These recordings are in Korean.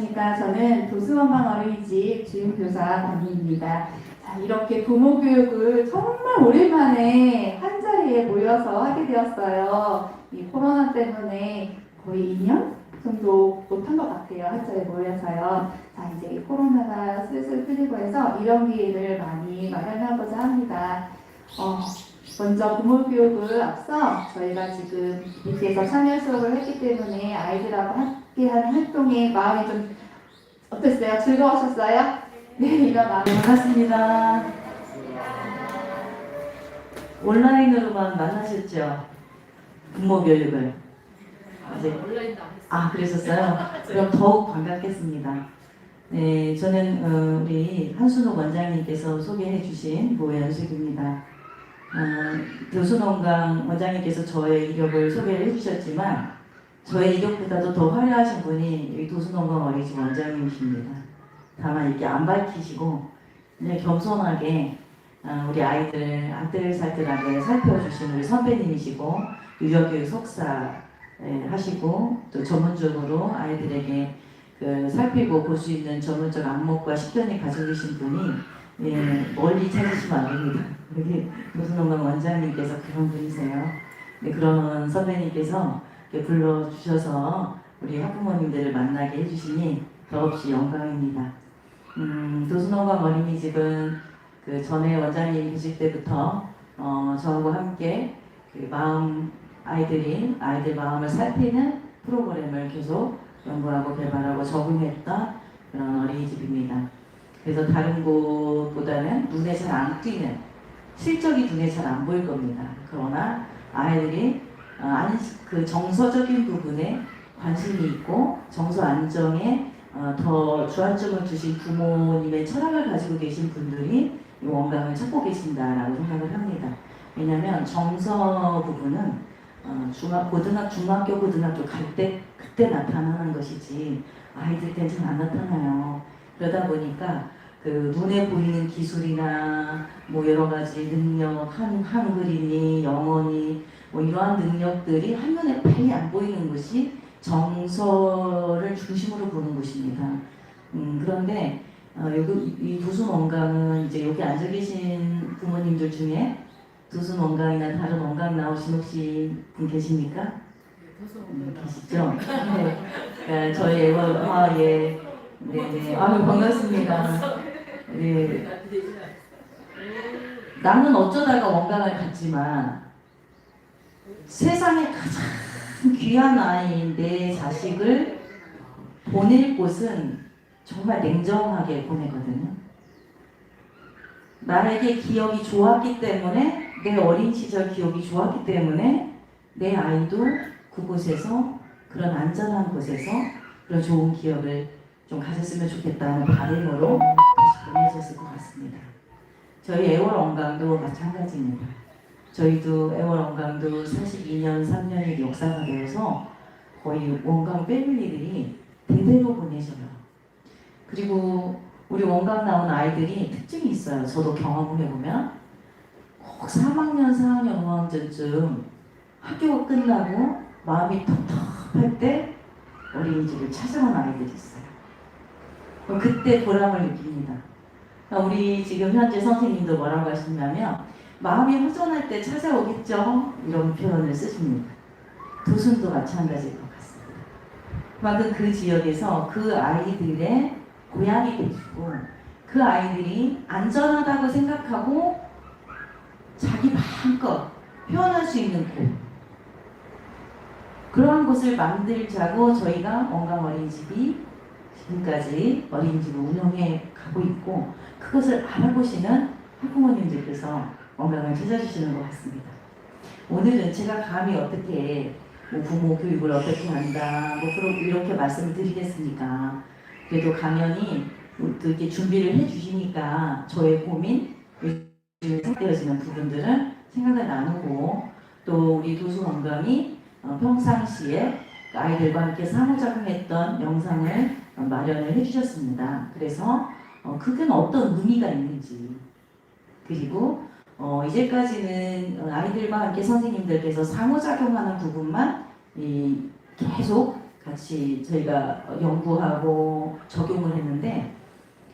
안녕하십니까. 저는 도수원방 어린이집 주임교사 권희입니다. 자, 이렇게 부모 교육을 정말 오랜만에 한 자리에 모여서 하게 되었어요. 이 코로나 때문에 거의 2년 정도 못한 것 같아요. 한 자리에 모여서요. 자, 이제 코로나가 슬슬 풀리고 해서 이런 기회를 많이 마련하고자 합니다. 먼저 부모 교육을 앞서 저희가 지금 밑에서 참여 수업을 했기 때문에 아이들하고 함께하는 활동에 마음이 좀 어땠어요? 즐거우셨어요? 네, 이런 마음. 반갑습니다. 온라인으로만 만나셨죠? 부모 교육을. 그러셨어요? 그럼 더욱 반갑겠습니다. 네, 저는 우리 한순옥 원장님께서 소개해 주신 모연숙입니다. 교수농강 원장님께서 저의 이력을 소개를 해주셨지만 저의 이력보다도 더 화려하신 분이 여기 도수농강 어린이집 원장님이십니다. 다만 이렇게 안 밝히시고 그냥 겸손하게 우리 아이들 알뜰살뜰하게 살펴주신 우리 선배님이시고 유형교육 석사 하시고 또 전문적으로 아이들에게 살피고 볼 수 있는 전문적 안목과 식견이 가지고 계신 분이 멀리 찾으시면 안 됩니다. 여기 도수농강 원장님께서 그런 분이세요. 그런 선배님께서 불러주셔서 우리 학부모님들을 만나게 해주시니 더없이 영광입니다. 도수농강 어린이집은 전에 원장님 계실 때부터 저하고 함께 아이들 마음을 살피는 프로그램을 계속 연구하고 개발하고 적응했던 그런 어린이집입니다. 그래서 다른 곳보다는 눈에 잘 안 띄는 실적이 눈에 잘 안 보일 겁니다. 그러나 아이들이 정서적인 부분에 관심이 있고 정서 안정에 더 주안점을 두신 부모님의 철학을 가지고 계신 분들이 이 원강을 찾고 계신다라고 생각을 합니다. 왜냐하면 정서 부분은 중학교, 고등학교 갈 때 그때 나타나는 것이지 아이들 때는 잘 안 나타나요. 그러다 보니까 눈에 보이는 기술이나 여러 가지 능력, 한글이니 영어니 이러한 능력들이 한눈에 빨리 안 보이는 것이 정서를 중심으로 보는 것입니다. 그런데 이 도순원강은 이제 여기 앉아 계신 부모님들 중에 도순원강이나 다른 원강 나오신 혹시 분 계십니까? 계시죠? 네. 그러니까 저희 애월 네. 아유 반갑습니다. 네. 나는 어쩌다가 원강을 갔지만 세상에 가장 귀한 아이인 내 자식을 보낼 곳은 정말 냉정하게 보내거든요. 나에게 기억이 좋았기 때문에 내 어린 시절 기억이 좋았기 때문에 내 아이도 그곳에서 그런 안전한 곳에서 그런 좋은 기억을 좀 가졌으면 좋겠다는 바람으로 다시 보내졌을 것 같습니다. 저희 애월 원강도 마찬가지입니다. 저희도 애월 원강도 42년, 3년의 역사가 되어서 거의 원강 패밀리들이 대대로 보내져요. 그리고 우리 원강 나온 아이들이 특징이 있어요. 저도 경험을 해보면 꼭 3학년, 4학년, 5학년쯤 학교가 끝나고 마음이 텁텁할 때 어린이집을 찾아온 아이들이 있어요. 그때 보람을 느낍니다. 우리 지금 현재 선생님도 뭐라고 하시냐면 마음이 허전할 때 찾아오겠죠? 이런 표현을 쓰십니다. 도순도 마찬가지일 것 같습니다. 그만큼 그 지역에서 그 아이들의 고향이 되시고 그 아이들이 안전하다고 생각하고 자기 마음껏 표현할 수 있는 곳, 그러한 곳을 만들자고 저희가 원강 어린이집이 지금까지 어린이집을 운영해 가고 있고 그것을 알아보시는 학부모님들께서 원강을 찾아주시는 것 같습니다. 오늘은 제가 감히 어떻게 부모 교육을 어떻게 한다 이렇게 말씀을 드리겠습니까? 그래도 강연이 또 이렇게 준비를 해주시니까 저의 고민, 요즘에 생겨지는 부분들은 생각을 나누고 또 우리 도수원강이 평상시에 아이들과 함께 상호작용했던 영상을 마련을 해주셨습니다. 그래서 그게 어떤 의미가 있는지 그리고 이제까지는 아이들과 함께 선생님들께서 상호작용하는 부분만 계속 같이 저희가 연구하고 적용을 했는데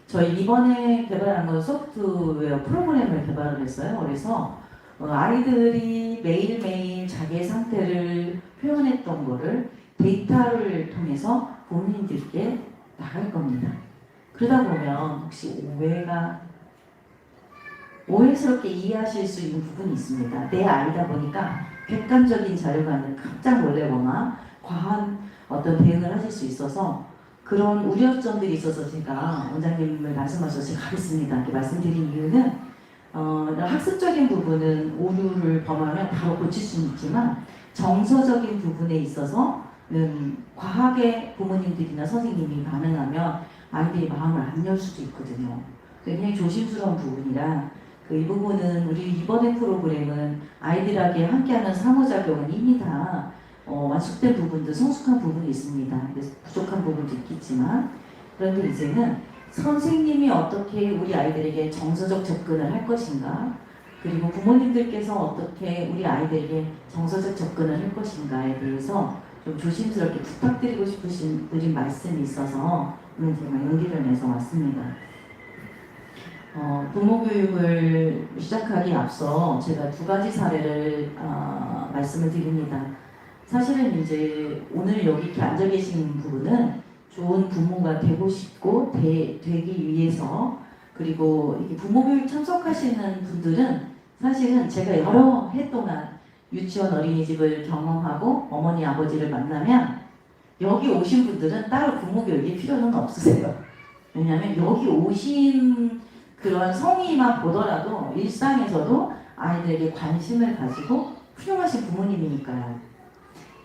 저희 이번에 개발한 건 소프트웨어 프로그램을 개발을 했어요. 그래서 아이들이 매일매일 자기의 상태를 표현했던 거를 데이터를 통해서 부모님들께 나갈 겁니다. 그러다 보면 혹시 오해스럽게 이해하실 수 있는 부분이 있습니다. 내 아이다 보니까 객관적인 자료가 아니라 깜짝 놀래거나 과한 어떤 대응을 하실 수 있어서 그런 우려점들이 있어서 제가 원장님을 말씀하셔서 제가 하겠습니다. 이렇게 말씀드린 이유는 학습적인 부분은 오류를 범하면 바로 고칠 수는 있지만 정서적인 부분에 있어서는 과하게 부모님들이나 선생님이 반응하면 아이들이 마음을 안 열 수도 있거든요. 굉장히 조심스러운 부분이라 이 부분은 우리 이번에 프로그램은 아이들에게 함께하는 상호작용은 이미 다 완숙된 부분도 성숙한 부분이 있습니다. 그래서 부족한 부분도 있겠지만 그런데 이제는 선생님이 어떻게 우리 아이들에게 정서적 접근을 할 것인가 그리고 부모님들께서 어떻게 우리 아이들에게 정서적 접근을 할 것인가에 대해서 좀 조심스럽게 부탁드리고 싶으신 드린 말씀이 있어서 오늘 제가 용기를 내서 왔습니다. 부모 교육을 시작하기 앞서 제가 두 가지 사례를 말씀을 드립니다. 사실은 이제 오늘 여기 이렇게 앉아 계신 부분은 좋은 부모가 되고 싶고 되기 위해서 그리고 이렇게 부모 교육 참석하시는 분들은 사실은 제가 여러 해 동안 유치원 어린이집을 경험하고 어머니 아버지를 만나면 여기 오신 분들은 따로 부모 교육이 필요는 없으세요. 왜냐하면 여기 오신 그런 성의만 보더라도 일상에서도 아이들에게 관심을 가지고 훌륭하신 부모님이니까요.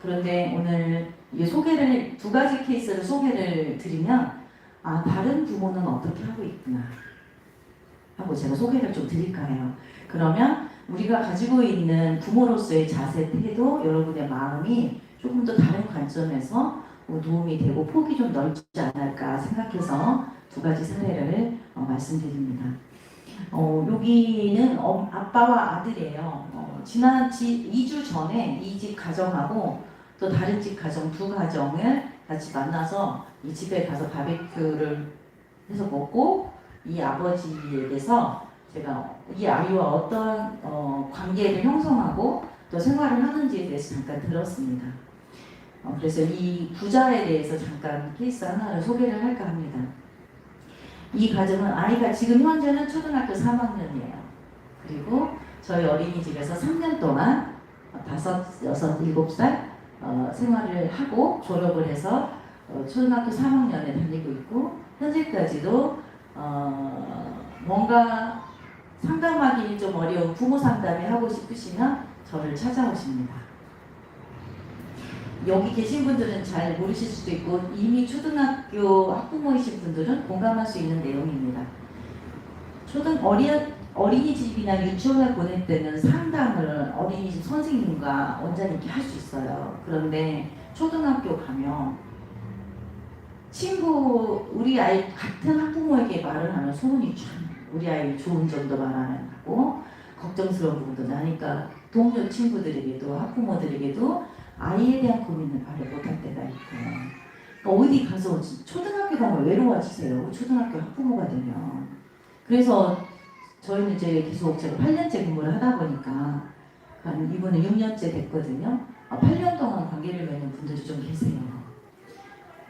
그런데 오늘 소개를 두 가지 케이스를 소개를 드리면 다른 부모는 어떻게 하고 있구나 하고 제가 소개를 좀 드릴까 해요. 그러면 우리가 가지고 있는 부모로서의 자세, 태도, 여러분의 마음이 조금 더 다른 관점에서 도움이 되고 폭이 좀 넓지 않을까 생각해서 두 가지 사례를 말씀드립니다. 여기는 아빠와 아들이에요. 지난 2주 전에 이 집 가정하고 또 다른 집 가정 두 가정을 같이 만나서 이 집에 가서 바베큐를 해서 먹고 이 아버지에게서 제가 이 아이와 어떤 관계를 형성하고 또 생활을 하는지에 대해서 잠깐 들었습니다. 그래서 이 부자에 대해서 잠깐 케이스 하나를 소개를 할까 합니다. 이 가정은 아이가 지금 현재는 초등학교 3학년이에요. 그리고 저희 어린이집에서 3년 동안 5, 6, 7살 생활을 하고 졸업을 해서 초등학교 3학년에 다니고 있고 현재까지도 뭔가 상담하기 좀 어려운 부모 상담이 하고 싶으시면 저를 찾아오십니다. 여기 계신 분들은 잘 모르실 수도 있고 이미 초등학교 학부모이신 분들은 공감할 수 있는 내용입니다. 어린이집이나 유치원을 보낼 때는 상담을 어린이집 선생님과 원장님께 할 수 있어요. 그런데 초등학교 가면 우리 아이 같은 학부모에게 말을 하면 소문이 참 우리 아이 좋은 점도 말하고 걱정스러운 부분도 나니까 동료 친구들에게도 학부모들에게도 아이에 대한 고민을 말을 못할 때가 있고 어디 가서 초등학교 가면 외로워지세요. 초등학교 학부모가 되면. 그래서 저희는 이제 계속 제가 8년째 근무를 하다 보니까 이번에 6년째 됐거든요. 8년 동안 관계를 맺는 분들이 좀 계세요.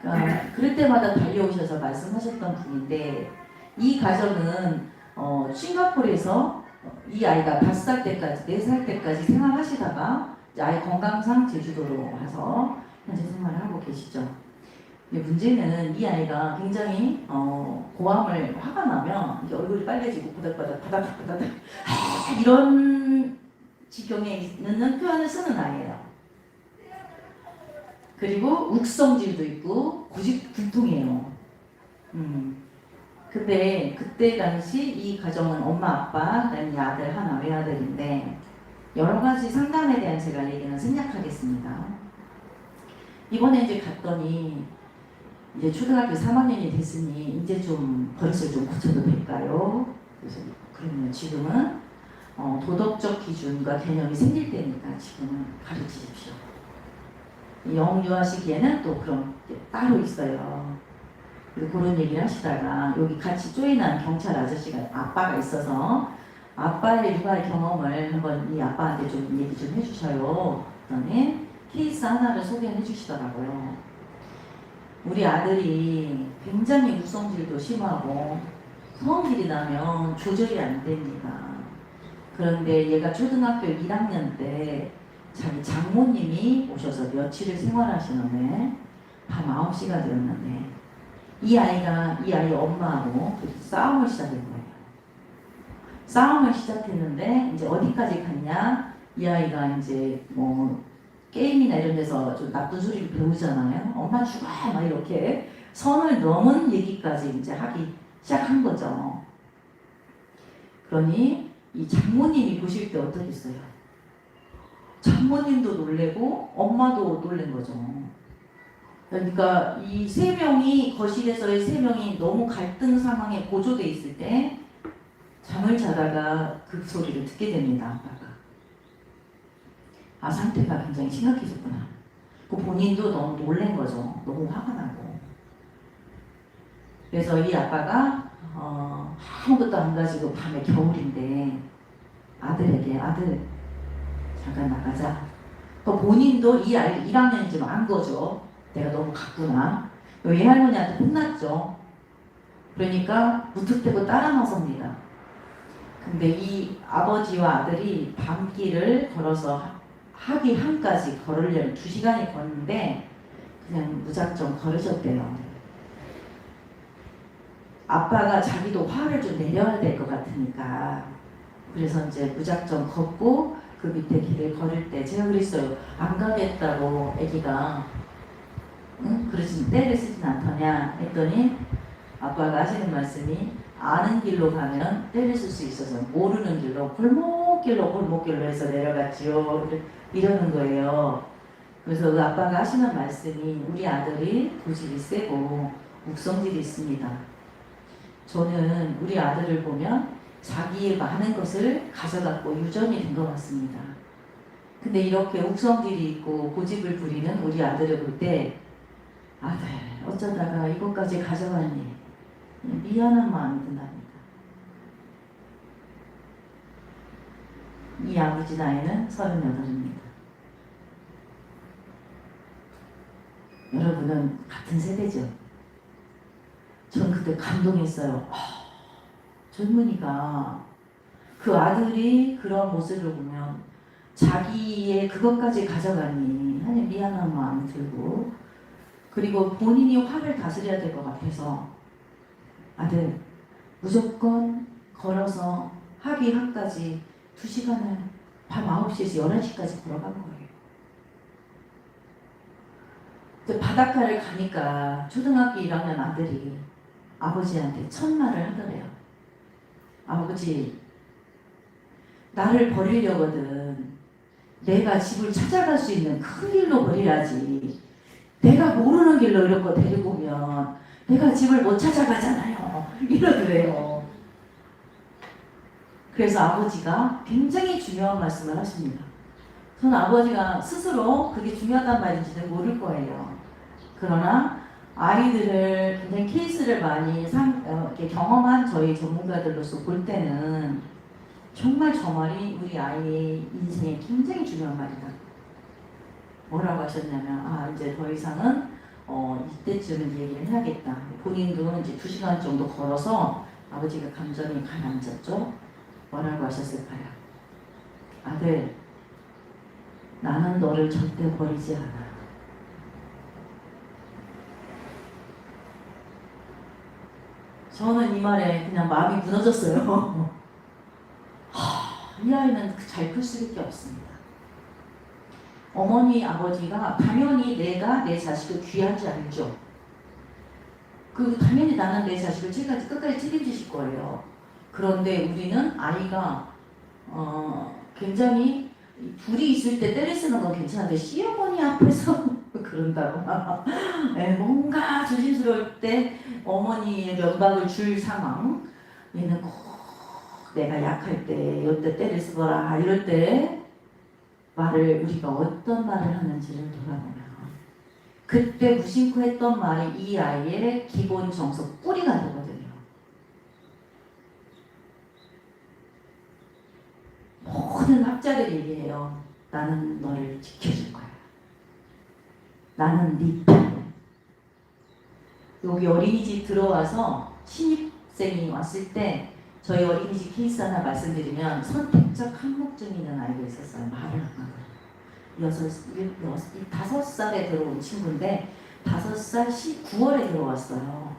그러니까 그럴 때마다 달려오셔서 말씀하셨던 분인데 이 가정은 싱가포르에서 이 아이가 5살 때까지 4살 때까지 생활하시다가 아이 건강상 제주도로 와서 현재 생활을 하고 계시죠. 문제는 이 아이가 굉장히 고함을 화가 나면 이제 얼굴이 빨개지고 바닥바닥 이런 지경에 있는 표현을 쓰는 아이예요. 그리고 uk성질도 있고 고집불통이에요. 근데 그때 당시 이 가정은 엄마 아빠 그다음에 아들 하나 외아들인데 여러 가지 상담에 대한 제가 얘기는 생략하겠습니다. 이번에 이제 갔더니 이제 초등학교 3학년이 됐으니 이제 좀 버릇을 좀 고쳐도 될까요? 그래서 그러면 지금은 도덕적 기준과 개념이 생길 때니까 지금은 가르치십시오. 영유아시기에는 또 그런 게 따로 있어요. 그리고 그런 얘기를 하시다가 여기 같이 조인한 경찰 아저씨가 아빠가 있어서 아빠의 육아의 경험을 한번 이 아빠한테 좀 얘기 좀 해주셔요. 그랬더니 케이스 하나를 소개해 주시더라고요. 우리 아들이 굉장히 우성질도 심하고 성질이 나면 조절이 안 됩니다. 그런데 얘가 초등학교 1학년 때 자기 장모님이 오셔서 며칠을 생활하시는데 밤 9시가 되었는데 이 아이 엄마하고 싸움을 시작한 거예요. 싸움을 시작했는데 이제 어디까지 갔냐? 이 아이가 이제 뭐 게임이나 이런 데서 좀 나쁜 소리를 배우잖아요. 엄마 죽어 막 이렇게 선을 넘은 얘기까지 이제 하기 시작한 거죠. 그러니 이 장모님이 보실 때 어떠겠어요? 장모님도 놀래고 엄마도 놀란 거죠. 그러니까 이 세 명이 거실에서의 세 명이 너무 갈등 상황에 고조돼 있을 때 잠을 자다가 그 소리를 듣게 됩니다. 아빠가. 아, 상태가 굉장히 심각해졌구나. 그 본인도 너무 놀란 거죠. 너무 화가 나고. 그래서 이 아빠가 아무것도 안 가지고 밤에 겨울인데 아들에게 아들 잠깐 나가자. 그 본인도 이 아이 1학년이 좀 안 거죠. 내가 너무 갔구나. 외할머니한테 혼났죠. 그러니까 무턱대고 따라 나섭니다. 근데 이 아버지와 아들이 밤길을 걸어서 하기항까지 걸으려면 2시간이 걷는데 그냥 무작정 걸으셨대요. 아빠가 자기도 화를 좀 내려야 될 것 같으니까 그래서 이제 무작정 걷고 그 밑에 길을 걸을 때 제가 그랬어요. 안 가겠다고 애기가 응? 그러지 때를 쓰진 않더냐 했더니 아빠가 하시는 말씀이 아는 길로 가면 때를 쓸 수 있어서 모르는 길로 골목길로 해서 내려갔지요. 이러는 거예요. 그래서 그 아빠가 하시는 말씀이 우리 아들이 고집이 세고 묵성질이 있습니다. 저는 우리 아들을 보면 자기의 많은 것을 가져갔고 유전이 된 것 같습니다. 근데 이렇게 욱성질이 있고 고집을 부리는 우리 아들을 볼 때 아들 어쩌다가 이것까지 가져갔니? 미안한 마음이 든답니다. 이 아버지 나이는 38입니다. 여러분은 같은 세대죠. 전 그때 감동했어요. 젊은이가 그 아들이 그런 모습을 보면 자기의 그것까지 가져가니 하나님 미안한 마음이 들고 그리고 본인이 화를 다스려야 될 것 같아서 아들 무조건 걸어서 학위학까지 2시간을 밤 9시에서 11시까지 걸어간 거예요. 바닷가를 가니까 초등학교 1학년 아들이 아버지한테 첫말을 하더래요. 아버지 나를 버리려거든 내가 집을 찾아갈 수 있는 큰 길로 버려야지 내가 모르는 길로 이렇게 데리고 오면 내가 집을 못 찾아가잖아요. 이러더래요. 그래서 아버지가 굉장히 중요한 말씀을 하십니다. 저는 아버지가 스스로 그게 중요하단 말인지는 모를 거예요. 그러나 아이들을 굉장히 케이스를 많이 이렇게 경험한 저희 전문가들로서 볼 때는 정말 저 말이 우리 아이의 인생에 굉장히 중요한 말이다. 뭐라고 하셨냐면 이제 더 이상은 이때쯤은 얘기를 해야겠다. 본인도 이제 2시간 정도 걸어서 아버지가 감정이 가라앉았죠. 뭐라고 하셨을까요? 아들 나는 너를 절대 버리지 않아. 저는 이 말에 그냥 마음이 무너졌어요. 이 아이는 잘 클 수밖에 없습니다. 어머니 아버지가 당연히 내가 내 자식을 귀한 줄 알죠. 당연히 나는 내 자식을 끝까지 책임지실 거예요. 그런데 우리는 아이가 굉장히 둘이 있을 때 때를 쓰는 건 괜찮은데 시어머니 앞에서 그런다고 뭔가 조심스러울 때 어머니의 면박을 줄 상황 얘는 꼭 내가 약할 때 이때 때를 쓰거라 이럴 때 우리가 어떤 말을 하는지를 돌아보면 그때 무심코 했던 말이 이 아이의 기본 정서 뿌리가 되거든요. 모든 학자들이 얘기해요. 나는 너를 지켜줄 거야. 나는 네 편이야. 여기 어린이집 들어와서 신입생이 왔을 때 저희 어린이집 케이스 하나 말씀드리면 선택적 항목증이 있는 아이가 있었어요. 말을 안 하고 5살에 들어온 친구인데 5살 9월에 들어왔어요.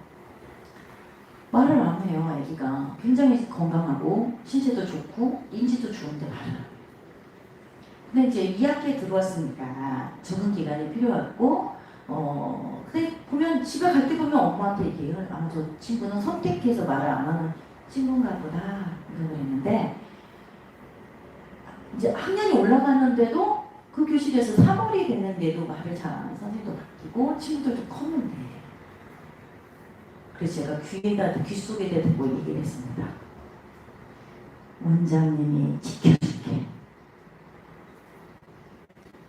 말을 안 해요. 아기가 굉장히 건강하고 신체도 좋고 인지도 좋은데 말을 안 해요. 근데 이제 2학기에 들어왔으니까 적응 기간이 필요했고 근데 보면 집에 갈 때 보면 엄마한테 얘기해요. 아, 저 친구는 선택해서 말을 안 하는 친구인가 보다 이러고 있는데 이제 학년이 올라갔는데도 그 교실에서 3월이 됐는데도 말을 잘 안 하는 선생님도 바뀌고 친구들도 컸는데 그래서 제가 귀 속에 대고 얘기를 했습니다. 원장님이 지켜줄게.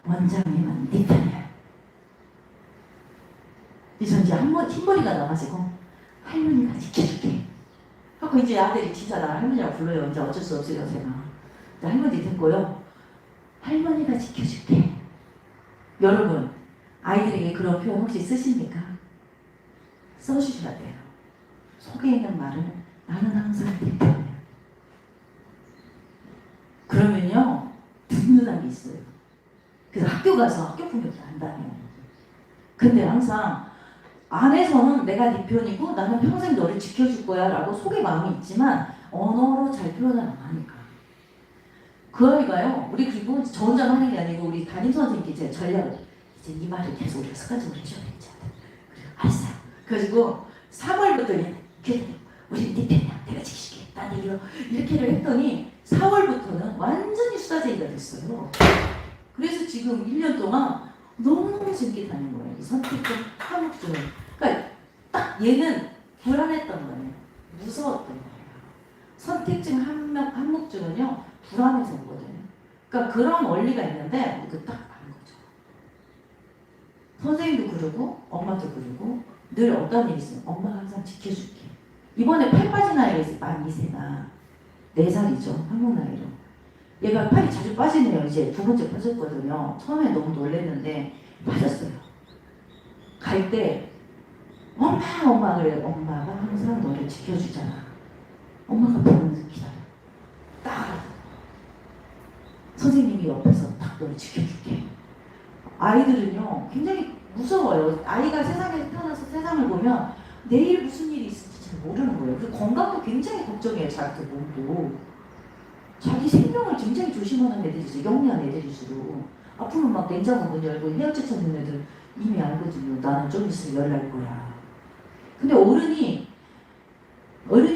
원장님은 네 편이야. 그래서 이제 흰머리가 나가지고 할머니가 지켜줄게. 하고 이제 아들이 진짜 나 할머니라고 불러요. 이제 어쩔 수 없어요 제가. 할머니 듣고요. 할머니가 지켜줄게. 여러분 아이들에게 그런 표현 혹시 쓰십니까? 써주셔야 돼요. 속에 있는 말은 나는 항상 네 편이야. 그러면요 든든함이 있어요. 그래서 학교 가서 학교 폭력도 안 다녀요. 근데 항상 안에서는 내가 네 편이고 나는 평생 너를 지켜줄 거야 라고 속에 마음이 있지만 언어로 잘 표현을 안 하니까 그 아이가요 우리 그리고 저 혼자 하는 게 아니고 우리 담임선생님께 제가 전략을 이제 이 말을 계속 우리가 습관적으로 해줘야 되지 않나 그래요 알았어요. 그래가지고 3월부터 이렇게 우리 네 편이야 내가 지킬게 난 이렇게를 했더니 4월부터는 완전히 수다쟁이가 됐어요. 그래서 지금 1년 동안 너무너무 재밌게 다닌 거예요. 이 선택적 항목증은. 그러니까 딱 얘는 불안했던 거예요. 무서웠던 거예요. 선택증 항목증은요 불안해서 오거든요. 그러니까 그런 원리가 있는데 우리가 딱 아는 거죠. 선생님도 그러고 엄마도 그러고 늘 어떤 일이 있으면 엄마가 항상 지켜줄게. 이번에 팔 빠진 아이가 있어요. 만 2세가 4살이죠. 한국 나이로. 얘가 팔이 자주 빠지네요. 이제 2번째 빠졌거든요. 처음에 너무 놀랐는데 빠졌어요. 갈 때 엄마 그래요. 엄마가 항상 너를 지켜주잖아. 엄마가 보면서 기다려. 딱 선생님이 옆에서 딱 너를 지켜줄게. 아이들은요 굉장히 무서워요. 아이가 세상에 태어나서 세상을 보면 내일 무슨 일이 있을지 잘 모르는 거예요. 그리고 건강도 굉장히 걱정해요. 자기 몸도. 자기 생명을 굉장히 조심하는 애들이 있어요. 영리한 애들일수록. 아프면 막 냉장고 문 열고 헤어져 찾는 애들 이미 알거든요. 나는 좀 있으면 열날 거야. 근데 어른이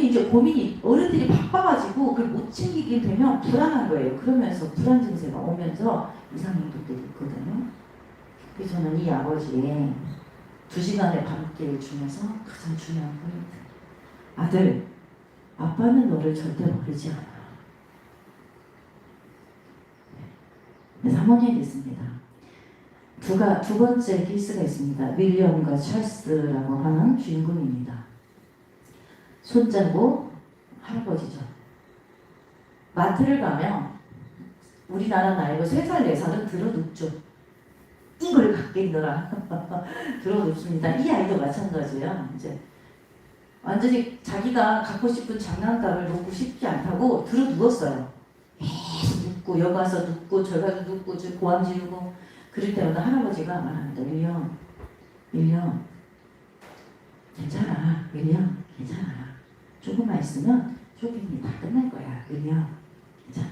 이제 고민이 어른들이 바빠가지고 그걸 못 챙기게 되면 불안한 거예요. 그러면서 불안 증세가 오면서 이상 행동들이 있거든요. 그래서 저는 이 아버지의 2시간의 밤길 중에서 가장 중요한 포인트. 아들, 아빠는 너를 절대 버리지 않아. 3학년이 됐습니다. 두 번째 케이스가 있습니다. 윌리엄과 찰스라고 하는 주인공입니다. 손잡고 할아버지죠. 마트를 가면 우리나라 나이로 3살, 4살은 들어눕죠. 이걸 갖겠노라. 들어눕습니다. 이 아이도 마찬가지예요. 이제 완전히 자기가 갖고 싶은 장난감을 놓고 싶지 않다고 들어누웠어요. 계속 눕고 여기 가서 눕고 저기 가서 눕고 저 고함 지르고 그럴 때마다 할아버지가 말합니다. 윌리엄 괜찮아. 윌리엄 괜찮아. 조금만 있으면 쇼핑이 다 끝날 거야. 윌리엄 괜찮아.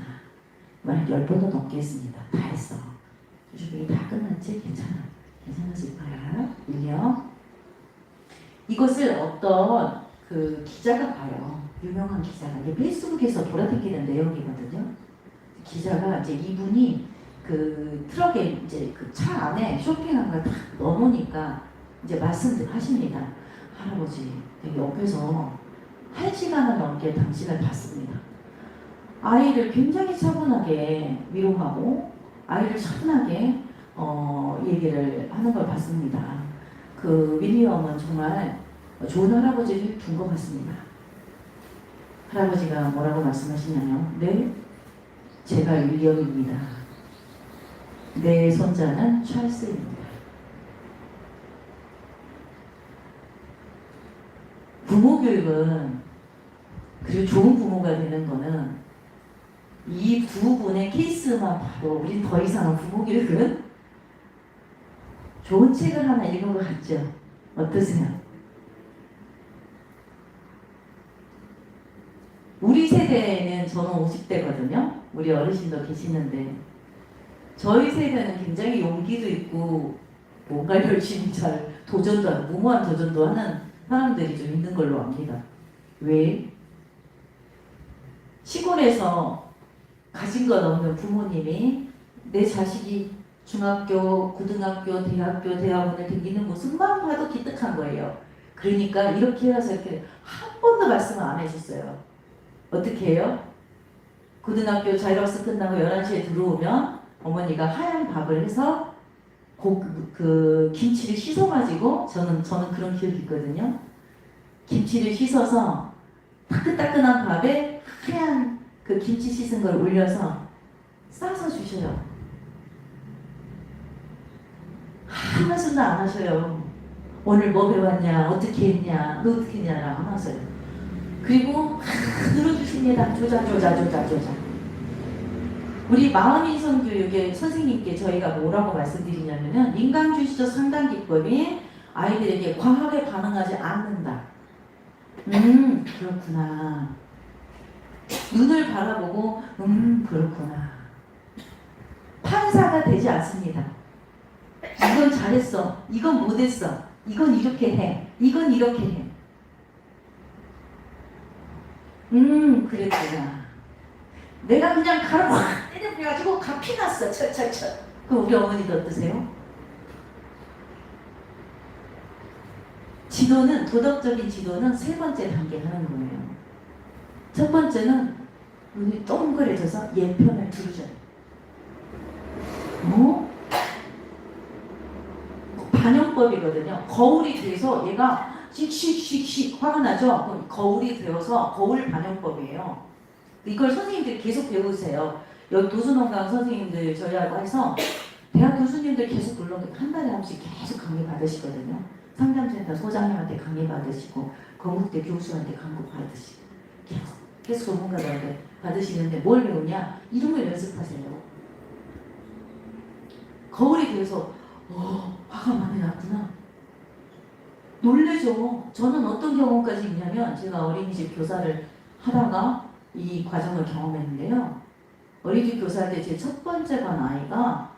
말 10번도 넘게 했습니다. 다 했어. 쇼핑이 다 끝났지? 괜찮아질 거야. 윌리엄. 이것을 어떤 그 기자가 봐요. 유명한 기자가. 이게 페이스북에서 돌아다니는 내용이거든요. 기자가 이제 이분이 그 트럭에 이제 그 차 안에 쇼핑한 걸 다 넣어놓으니까 이제 말씀을 하십니다. 할아버지, 옆에서 1시간을 넘게 당신을 봤습니다. 아이를 굉장히 차분하게 위로하고 아이를 차분하게 얘기를 하는 걸 봤습니다. 그 윌리엄은 정말 좋은 할아버지를 둔 것 같습니다. 할아버지가 뭐라고 말씀하시냐면, 네, 제가 윌리엄입니다. 내 손자는 찰스입니다. 부모 교육은, 그리고 좋은 부모가 되는 거는 이 두 분의 케이스만 봐도 우린 더 이상은 부모 교육은 좋은 책을 하나 읽은 것 같죠? 어떠세요? 우리 세대는 저는 50대거든요. 우리 어르신도 계시는데 저희 세대는 굉장히 용기도 있고 뭔가 열심히 잘 도전도 하고 무모한 도전도 하는 사람들이 좀 있는 걸로 압니다. 왜? 시골에서 가진 것 없는 부모님이 내 자식이 중학교, 고등학교, 대학교, 대학원을 다니는 모습만 봐도 기특한 거예요. 그러니까 이렇게 해서 이렇게 한 번도 말씀을 안 해줬어요. 어떻게 해요? 고등학교 자율학습 끝나고 11시에 들어오면 어머니가 하얀 밥을 해서 그 김치를 씻어가지고 저는 그런 기억이 있거든요. 김치를 씻어서 따끈따끈한 밥에 하얀 그 김치 씻은 걸 올려서 싸서 주셔요. 한 말씀도 안 하셔요. 오늘 뭐 배웠냐, 어떻게 했냐, 너 어떻게 했냐라고 안 하세요. 그리고 들어주십니다. 조자. 우리 마음인성 교육의 선생님께 저희가 뭐라고 말씀드리냐면은 인간주의적 상담 기법이 아이들에게 과하게 반응하지 않는다. 그렇구나. 눈을 바라보고 그렇구나. 판사가 되지 않습니다. 이건 잘했어. 이건 못했어. 이건 이렇게 해. 이건 이렇게 해. 그랬구나. 내가 그냥 가로 확 때려버려가지고 가 피났어. 철철철. 그럼 우리 어머니도 어떠세요? 지도는, 도덕적인 지도는 세 번째 단계 하는 거예요. 첫 번째는 눈이 동그래져서 얘 편을 들으셔야 돼요. 반영법이거든요. 거울이 돼서 얘가 씩씩씩씩 화가 나죠? 그럼 거울이 되어서 거울 반영법이에요. 이걸 선생님들이 계속 배우세요. 여기 도수농강 선생님들 저희하고 해서 대학 교수님들 계속 불러도 한 달에 한 번씩 계속 강의 받으시거든요. 상담센터 소장님한테 강의 받으시고 건국대 교수한테 강의 받으시고 계속 전문가들한테 받으시는데 뭘 배우냐? 이런 걸 연습하세요. 거울이 되어서 화가 많이 났구나. 놀래죠. 저는 어떤 경험까지 있냐면 제가 어린이집 교사를 하다가 이 과정을 경험했는데요. 어린이집 교사할 때 제 첫 번째 반 아이가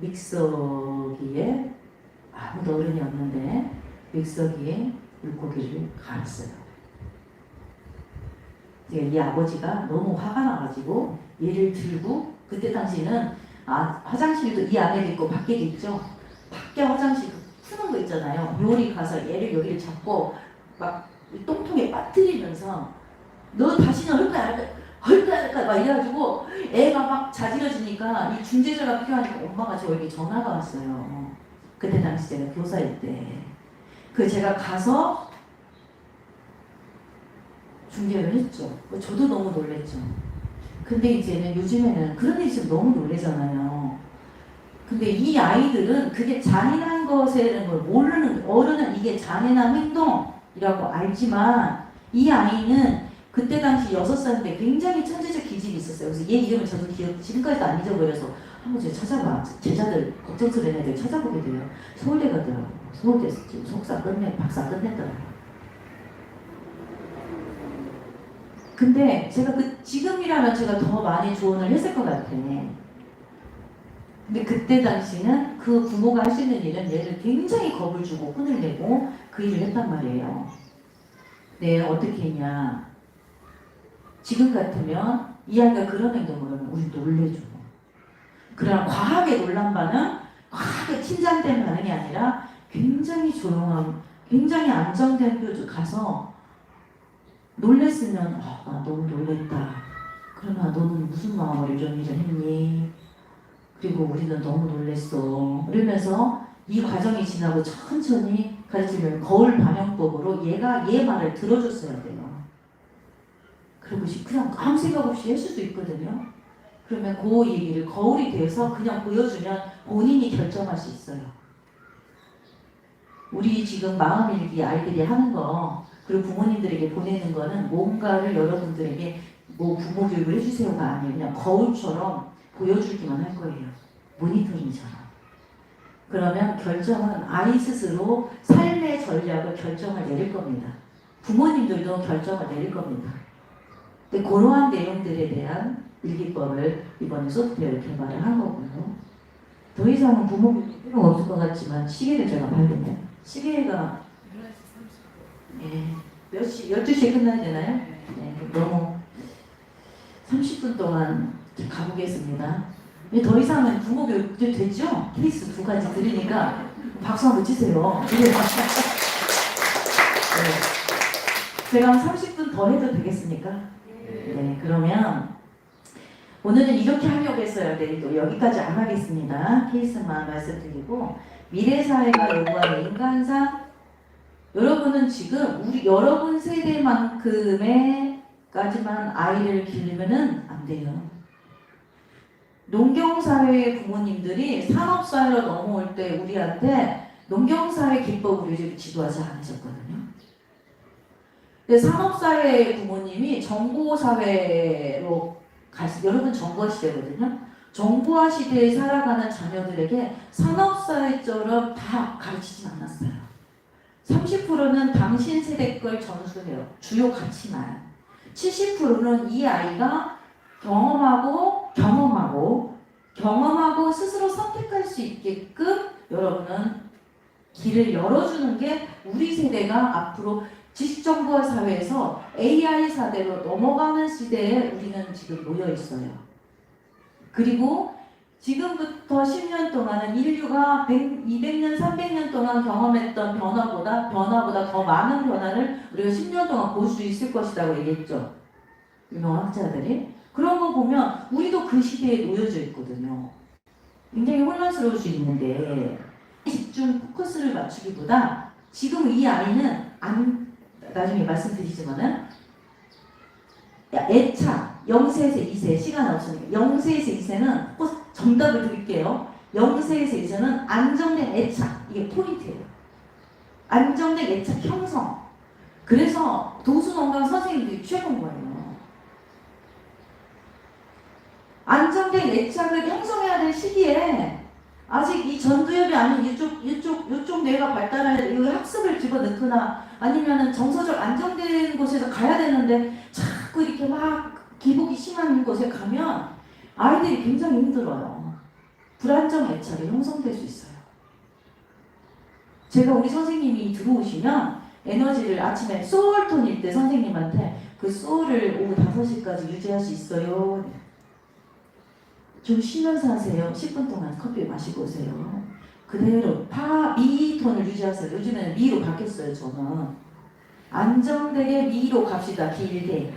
믹서기에 아무도 어른이 없는데 믹서기에 물고기를 갈았어요. 이 아버지가 너무 화가 나가지고 얘를 들고 그때 당시에는 화장실도 이 안에도 있고 밖에도 있죠. 밖에 화장실 푸는 거 있잖아요. 요리 가서 얘를 여기를 잡고 막 똥통에 빠뜨리면서 너 다시는 할 거야 막 이래가지고 애가 막 자지러지니까 이 중재자가 필요하니까 엄마가 저에게 전화가 왔어요. 그때 당시 제가 교사일 때. 그 제가 가서 중재를 했죠. 저도 너무 놀랬죠. 근데 이제는 요즘에는 그런 일 있으면 너무 놀래잖아요. 근데 이 아이들은 그게 잔인한 것이라는 걸 모르는, 어른은 이게 잔인한 행동이라고 알지만 이 아이는 그때 당시 6살인데 굉장히 천재적 기질이 있었어요. 그래서 얘 이름을 저도 지금까지도 안 잊어버려서 한번 제가 찾아봐. 제자들, 걱정스러운 애들 찾아보게 돼요. 서울대 가더라고요. 서울대에서 지금 석사 박사 끝냈더라고요. 근데 제가 지금이라면 제가 더 많이 조언을 했을 것 같아. 근데 그때 당시는 그 부모가 할 수 있는 일은 얘를 굉장히 겁을 주고 혼을 내고 그 일을 했단 말이에요. 네, 어떻게 했냐. 지금 같으면 이 아이가 그런 행동을 하면 우리 놀래죠. 그러나 과하게 놀란 반응, 과하게 긴장된 반응이 아니라 굉장히 조용한, 굉장히 안정된 표정 가서 놀랬으면 나 너무 놀랬다. 그러나 너는 무슨 마음으로 이런 일을 했니? 그리고 우리는 너무 놀랬어. 그러면서 이 과정이 지나고 천천히 가르치면 거울 반영법으로 얘가 얘 말을 들어줬어야 돼요. 그리고 그냥 아무 생각 없이 했을 수도 있거든요. 그러면 그 얘기를 거울이 돼서 그냥 보여주면 본인이 결정할 수 있어요. 우리 지금 마음일기 아이들이 하는 거 그리고 부모님들에게 보내는 거는 뭔가를 여러분들에게 뭐 부모 교육을 해주세요가 아니에요. 그냥 거울처럼 보여주기만 할 거예요. 모니터링처럼. 그러면 결정은 아이 스스로 삶의 전략을 결정을 내릴 겁니다. 부모님들도 결정을 내릴 겁니다. 근데 그러한 내용들에 대한 일기법을 이번에 소프트웨어 개발을 한 거고요. 더 이상은 부모 교육이 필요가 없을 것 같지만 시계를 제가 봐야겠네요. 시계가 몇 시? 12시에 끝나야 되나요? 네, 너무 30분 동안 가보겠습니다. 더 이상은 부모 교육 되죠? 케이스 두 가지 들으니까 박수 한번 치세요. 네. 제가 한 30분 더 해도 되겠습니까? 네, 그러면 오늘은 이렇게 하려고 했어요. 네, 또 여기까지 안 하겠습니다. 케이스만 말씀드리고 미래 사회가 요구하는 인간상 여러분은 지금 여러분 세대만큼의까지만 아이를 기르면은 안 돼요. 농경사회의 부모님들이 산업사회로 넘어올 때 우리한테 농경사회 기법으로 이제 지도하지 않으셨거든요. 근데 산업사회의 부모님이 정보사회로 여러분 정보화 시대거든요. 정보화 시대에 살아가는 자녀들에게 산업사회처럼 다 가르치진 않았어요. 30%는 당신 세대 걸 전수해요. 주요 가치만. 70%는 이 아이가 경험하고 스스로 선택할 수 있게끔 여러분은 길을 열어주는 게 우리 세대가 앞으로 지식정보화 사회에서 AI 사대로 넘어가는 시대에 우리는 지금 놓여 있어요. 그리고 지금부터 10년 동안은 인류가 200년, 300년 동안 경험했던 변화보다 더 많은 변화를 우리가 10년 동안 볼 수 있을 것이라고 얘기했죠. 유명한 학자들이. 그런 거 보면 우리도 그 시대에 놓여져 있거든요. 굉장히 혼란스러울 수 있는데 집중 포커스를 맞추기보다 지금 이 아이는 나중에 말씀드리지만은 애착 0세에서 2세 시간 없으니까 0세에서 2세는 꼭 정답을 드릴게요. 0세에서 2세는 안정된 애착 이게 포인트예요. 안정된 애착 형성. 그래서 도수농강 선생님들이 최고인 거예요. 안정된 애착을 형성해야 될 시기에 아직 이 전두엽이 아닌 이쪽 뇌가 발달해야 돼. 이 학습을 집어넣거나 아니면은 정서적 안정된 곳에서 가야 되는데 자꾸 이렇게 막 기복이 심한 곳에 가면 아이들이 굉장히 힘들어요. 불안정 애착이 형성될 수 있어요. 제가 우리 선생님이 들어오시면 에너지를 아침에 소울톤일 때 선생님한테 그 소울을 오후 5시까지 유지할 수 있어요. 좀 쉬면서 하세요. 10분 동안 커피 마시고 오세요. 그대로 미 톤을 유지하세요. 요즘에는 미로 바뀌었어요. 저는 안정되게 미로 갑시다. 길게.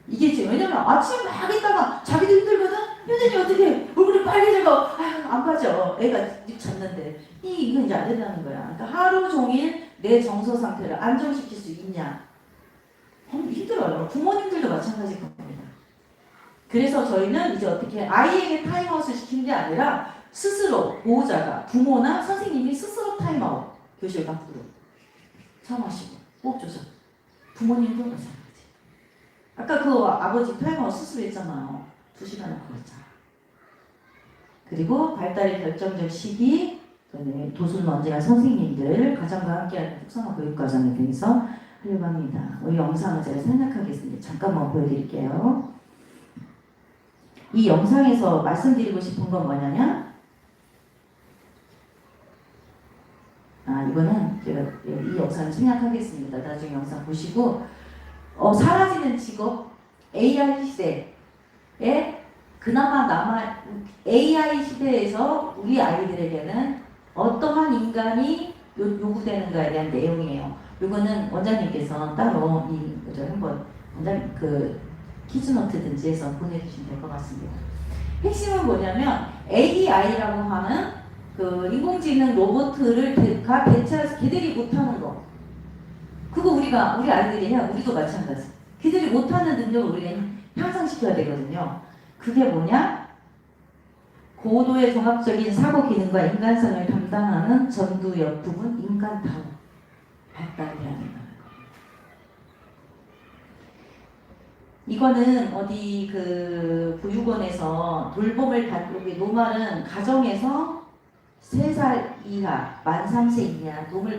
이게 지금 왜냐면 아침에 막 있다가 자기도 힘들거든. 힘드니 어떻게 얼굴이 빨개지고 안 빠져. 애가 잤는데 이건 이제 안 된다는 거야. 그러니까 하루 종일 내 정서 상태를 안정시킬 수 있냐. 힘들어요. 부모님들도 마찬가지일 겁니다. 그래서 저희는 이제 어떻게 아이에게 타임아웃을 시키는 게 아니라 스스로 보호자가 부모나 선생님이 스스로 타임아웃 교실 밖으로 차 마시고 호흡 조절. 부모님도 마찬가지. 아까 그 아버지 타임아웃 스스로 했잖아요. 2시간을 걸었잖아. 그리고 발달의 결정적 시기 도술 언제나 선생님들 가정과 함께하는 특성화 교육과정에 대해서 하려고 합니다. 이 영상을 제가 생략하겠습니다. 잠깐만 보여드릴게요. 이 영상에서 말씀드리고 싶은 건 뭐냐면 이거는 제가 이 영상을 생략하겠습니다. 나중에 영상 보시고 사라지는 직업 AI 시대에 그나마 AI 시대에서 우리 아이들에게는 어떠한 인간이 요구되는가에 대한 내용이에요. 이거는 원장님께서 따로 한번 원장님 키즈노트든지 해서 보내주시면 될 것 같습니다. 핵심은 뭐냐면 AI라고 하는 그 인공지능 로봇을 대체해서 걔들이 못하는 거. 그거 우리 아이들이 해요. 우리도 마찬가지. 걔들이 못하는 능력을 우리가 향상시켜야 되거든요. 그게 뭐냐? 고도의 종합적인 사고 기능과 인간성을 담당하는 전두엽 부분 인간타워 발달을 해야 된다는 거예요. 이거는 어디 그 보육원에서 돌봄을 받고 노말은 가정에서 3살 이하, 만 3세 이하 돌봄을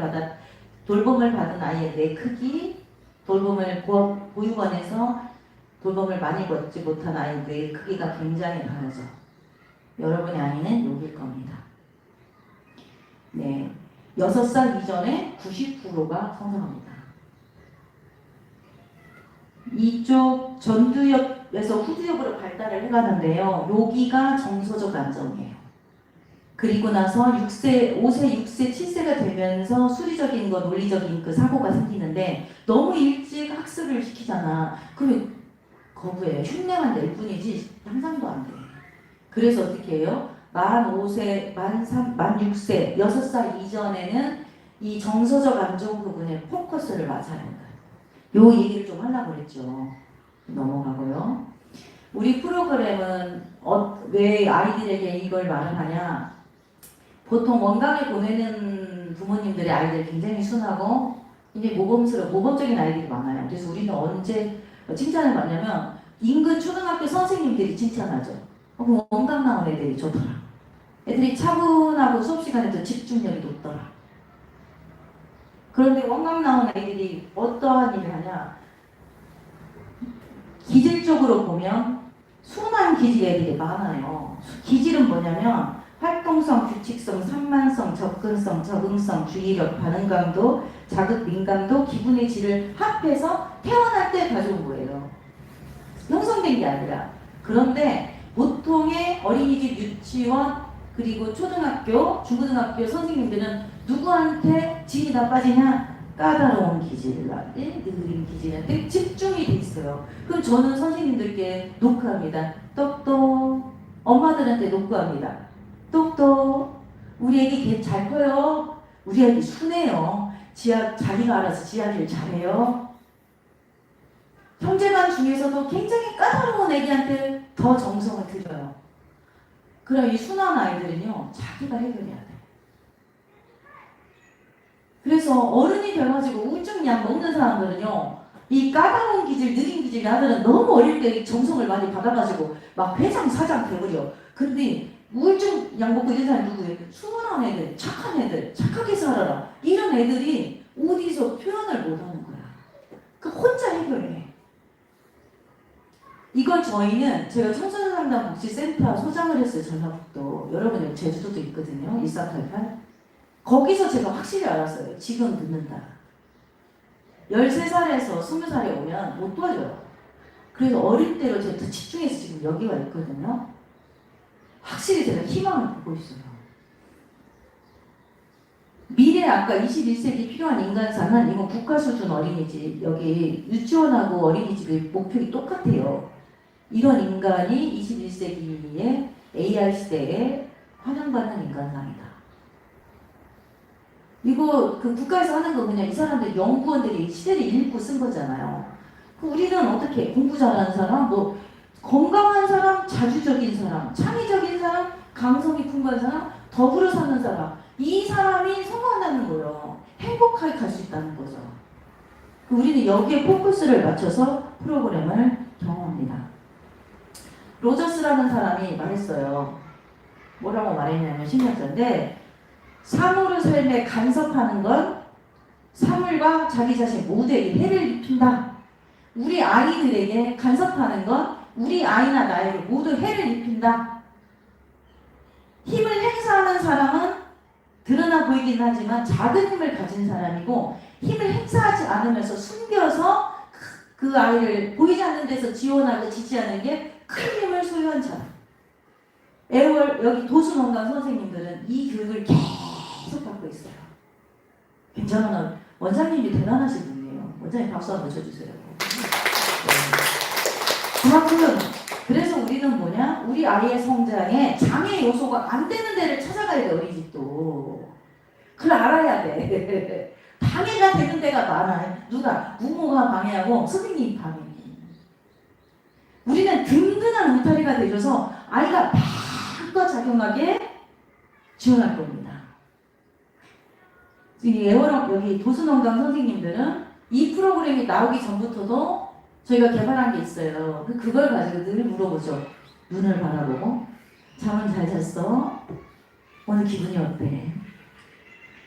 받은 아이의 뇌 크기, 보육원에서 돌봄을 많이 받지 못한 아이의 뇌 크기가 굉장히 다르죠. 여러분의 아이는 여길 겁니다. 네, 6살 이전에 90%가 성장합니다. 이쪽 전두엽에서 후두엽으로 발달을 해가는데요. 여기가 정서적 안정이에요. 그리고 나서 5세, 6세, 7세가 되면서 수리적인 거, 논리적인 그 사고가 생기는데 너무 일찍 학습을 시키잖아. 그러면 거부해요. 흉내만 낼 뿐이지 향상도 안 돼. 그래서 어떻게 해요? 만 5세, 만 6세, 6살 이전에는 이 정서적 안정 부분에 포커스를 맞춰야 한다. 요 얘기를 좀 하려고 그랬죠. 넘어가고요. 우리 프로그램은 왜 아이들에게 이걸 말을 하냐? 보통 원강에 보내는 부모님들의 아이들이 굉장히 순하고 굉장히 모범적인 아이들이 많아요. 그래서 우리는 언제 칭찬을 받냐면 인근 초등학교 선생님들이 칭찬하죠. 그럼 원강 나온 애들이 좋더라. 애들이 차분하고 수업 시간에도 집중력이 높더라. 그런데 원강 나온 아이들이 어떠한 일을 하냐? 기질적으로 보면 순한 기질 애들이 많아요. 기질은 뭐냐면 활동성, 규칙성, 산만성, 접근성, 적응성, 주의력, 반응감도, 자극 민감도, 기분의 질을 합해서 태어날 때 가져온 거예요. 형성된 게 아니라. 그런데 보통의 어린이집, 유치원, 그리고 초등학교, 중고등학교 선생님들은 누구한테 진이 다 빠지냐? 까다로운 기질한테, 느린 기질한테 집중이 돼 있어요. 그럼 저는 선생님들께 노크합니다. 똑똑. 엄마들한테 노크합니다. 똑똑. 우리 애기 걔 잘 커요. 우리 애기 순해요. 자기가 알아서 지하기를 잘해요. 형제간 중에서도 굉장히 까다로운 애기한테 더 정성을 들여요. 그럼 이 순한 아이들은요, 자기가 해결해야 돼. 그래서 어른이 돼가지고 우울증약 먹는 사람들은요, 이 까다로운 기질, 느린 기질 아들은 너무 어릴 때 정성을 많이 받아가지고 막 회장, 사장 돼버려. 근데 우울증 약 먹고 있는 사람이 누구예요? 순한 애들, 착한 애들, 착하게 살아라. 이런 애들이 어디서 표현을 못하는 거야. 그러니까 혼자 해결해. 이걸 저희는 제가 청소년상담 복지센터 소장을 했어요. 전라북도. 여러분 여기 제주도도 있거든요. 1388. 거기서 제가 확실히 알았어요. 지금 늦는다. 13살에서 20살에 오면 못 도와줘요. 그래서 어릴 때로 제가 더 집중해서 지금 여기 와 있거든요. 확실히 제가 희망을 보고 있어요. 미래 아까 21세기 필요한 인간상은 이건 국가 수준 어린이집, 여기 유치원하고 어린이집의 목표가 똑같아요. 이런 인간이 21세기의 AI 시대에 환영받는 인간상이다. 이거 그 국가에서 하는 거 그냥 이 사람들 연구원들이 시대를 읽고 쓴 거잖아요. 우리는 어떻게 공부 잘하는 사람, 뭐 건강한 사람, 자주적인 사람, 창의적인 사람, 감성이 풍부한 사람, 더불어 사는 사람, 이 사람이 성공한다는 거예요. 행복하게 갈 수 있다는 거죠. 우리는 여기에 포커스를 맞춰서 프로그램을 경험합니다. 로저스라는 사람이 말했어요. 뭐라고 말했냐면 심리학자인데, 사물의 삶에 간섭하는 건 사물과 자기 자신 모두에게 해를 입힌다. 우리 아이들에게 간섭하는 건 우리 아이나 나에게 모두 해를 입힌다. 힘을 행사하는 사람은 드러나 보이긴 하지만 작은 힘을 가진 사람이고, 힘을 행사하지 않으면서 숨겨서 그 아이를 보이지 않는 데서 지원하고 지지하는 게 큰 힘을 소유한 사람. 여기 도수농강 선생님들은 이 교육을 계속 받고 있어요. 굉장한 원장님이 대단하신 분이에요. 원장님 박수 한번 쳐주세요. 그만큼 그래서 우리는 뭐냐? 우리 아이의 성장에 장애 요소가 안 되는 데를 찾아가야 돼, 어린이집도. 그걸 알아야 돼. 방해가 되는 데가 많아. 누가? 부모가 방해하고 선생님이 방해해. 우리는 든든한 울타리가 되줘서 아이가 마음껏 작용하게 지원할 겁니다. 이 애월업 여기 도수농강 선생님들은 이 프로그램이 나오기 전부터도 저희가 개발한 게 있어요. 그걸 가지고 늘 물어보죠. 눈을 바라보고 잠은 잘 잤어? 오늘 기분이 어때?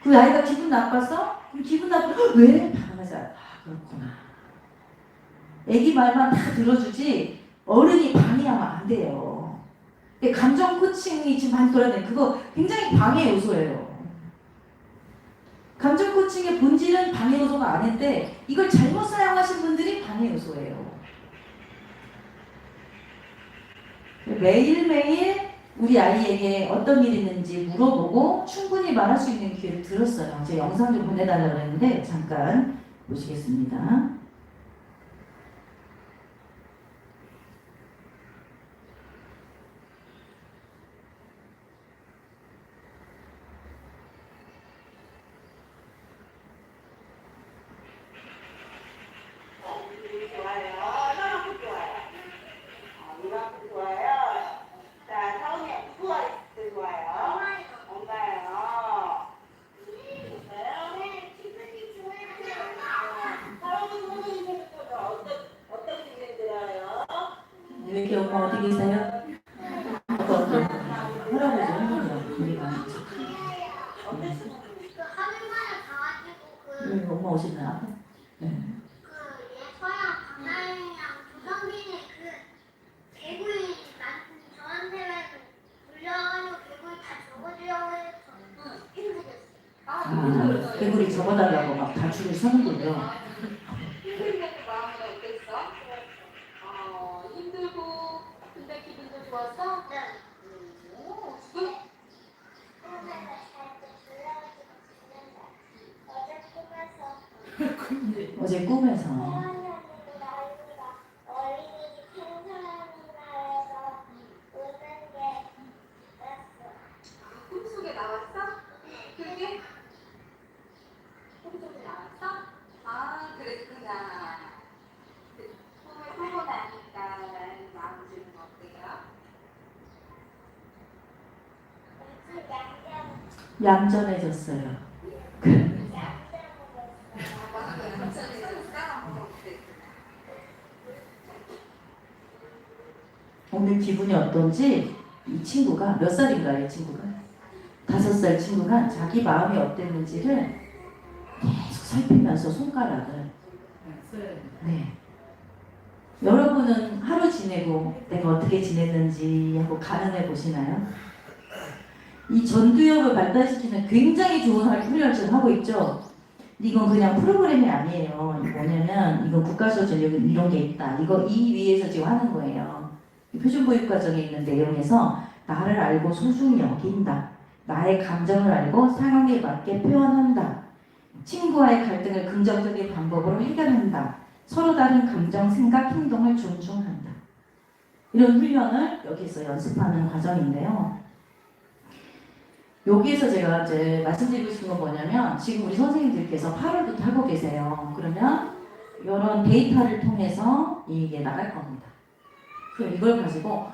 그 아이가 기분 나빴어? 그럼 기분 나빠. 왜? 바라보자. 아, 그렇구나. 애기 말만 다 들어주지 어른이 방해하면 안 돼요. 근데 감정 코칭이 지금 많이 돌아다니는 그거 굉장히 방해 요소예요. 감정 코칭의 본질은 방해 요소가 아닌데 이걸 잘못 사용하신 분들이 방해 요소예요. 매일매일 우리 아이에게 어떤 일이 있는지 물어보고 충분히 말할 수 있는 기회를 드렸어요. 제 영상 좀 보내달라고 했는데 잠깐 보시겠습니다. 왜 이렇게 엄마 어디 계세요? 할아버지 할머니가 우리가 엄마 오시나? 네. 개구리 접어달라고 막 단추를 서는군요. 힘들고 근데 기분도 좋았어? 어제 꿈에서 꿈속에 나왔어? 그게? 꿈속에 나왔어? 아 그랬구나. 꿈을 꾸고 나니까라는 마음 드는 어때요? 얌전해졌어요. 오늘 기분이 어떤지 이 친구가 몇 살인가요? 이 친구가 5살 친구가 자기 마음이 어땠는지를 계속 살피면서 손가락을 네. 여러분은 하루 지내고 내가 어떻게 지냈는지 하고 가늠해 보시나요? 이 전두엽을 발달시키는 굉장히 좋은 훈련을 지금 하고 있죠. 이건 그냥 프로그램이 아니에요. 뭐냐면 이건 국가수업 이런 게 있다. 이거 이 위에서 지금 하는 거예요. 표준보육과정에 있는 내용에서 나를 알고 소중히 여긴다. 나의 감정을 알고 상황에 맞게 표현한다. 친구와의 갈등을 긍정적인 방법으로 해결한다. 서로 다른 감정, 생각, 행동을 존중한다. 이런 훈련을 여기서 연습하는 과정인데요. 여기에서 제가 이제 말씀드리고 싶은 건 뭐냐면 지금 우리 선생님들께서 8월부터 하고 계세요. 그러면 이런 데이터를 통해서 이게 나갈 겁니다. 그럼 이걸 가지고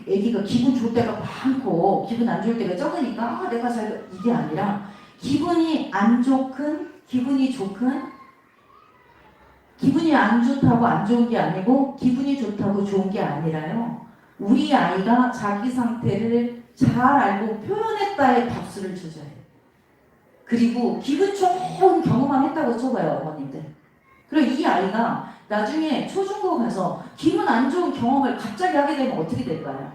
애기가 기분 좋을 때가 많고 기분 안 좋을 때가 적으니까 내가 잘 이게 아니라 기분이 안 좋건 기분이 좋건 기분이 안 좋다고 안 좋은 게 아니고 기분이 좋다고 좋은 게 아니라요. 우리 아이가 자기 상태를 잘 알고 표현했다에 박수를 쳐줘야 해요. 그리고 기분 좋은 경험만 했다고 쳐봐요, 어머님들. 그리고 이 아이가 나중에 초중고 가서 기분 안 좋은 경험을 갑자기 하게 되면 어떻게 될까요?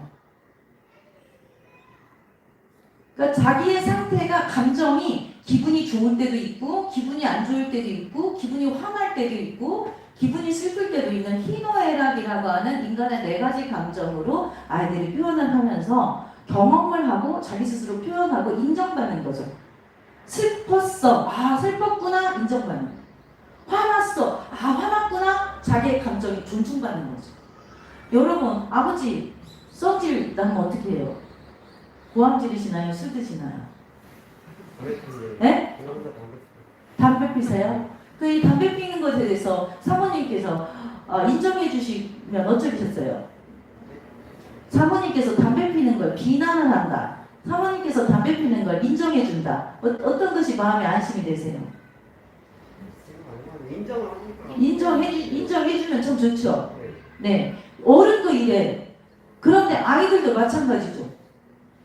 그러니까 자기의 상태가 감정이 기분이 좋을 때도 있고 기분이 안 좋을 때도 있고 기분이 화날 때도 있고 기분이 슬플 때도 있는 희노애락이라고 하는 인간의 4가지 감정으로 아이들이 표현을 하면서 경험을 하고 자기 스스로 표현하고 인정받는 거죠. 슬펐어. 아 슬펐구나. 인정받는. 화났어. 아 화났구나. 자기의 감정이 존중받는 거죠. 여러분, 아버지 썩질 나면 어떻게 해요? 고함 지르시나요? 술 드시나요? 네? 담배 피세요? 그 이 담배 피는 것에 대해서 사모님께서 인정해 주시면 어쩌겠어요? 사모님께서 담배 피는 걸 비난을 한다. 사모님께서 담배 피는 걸 인정해 준다. 어떤 것이 마음에 안심이 되세요? 인정해 주면 참 좋죠. 네. 어른도 이래. 그런데 아이들도 마찬가지죠.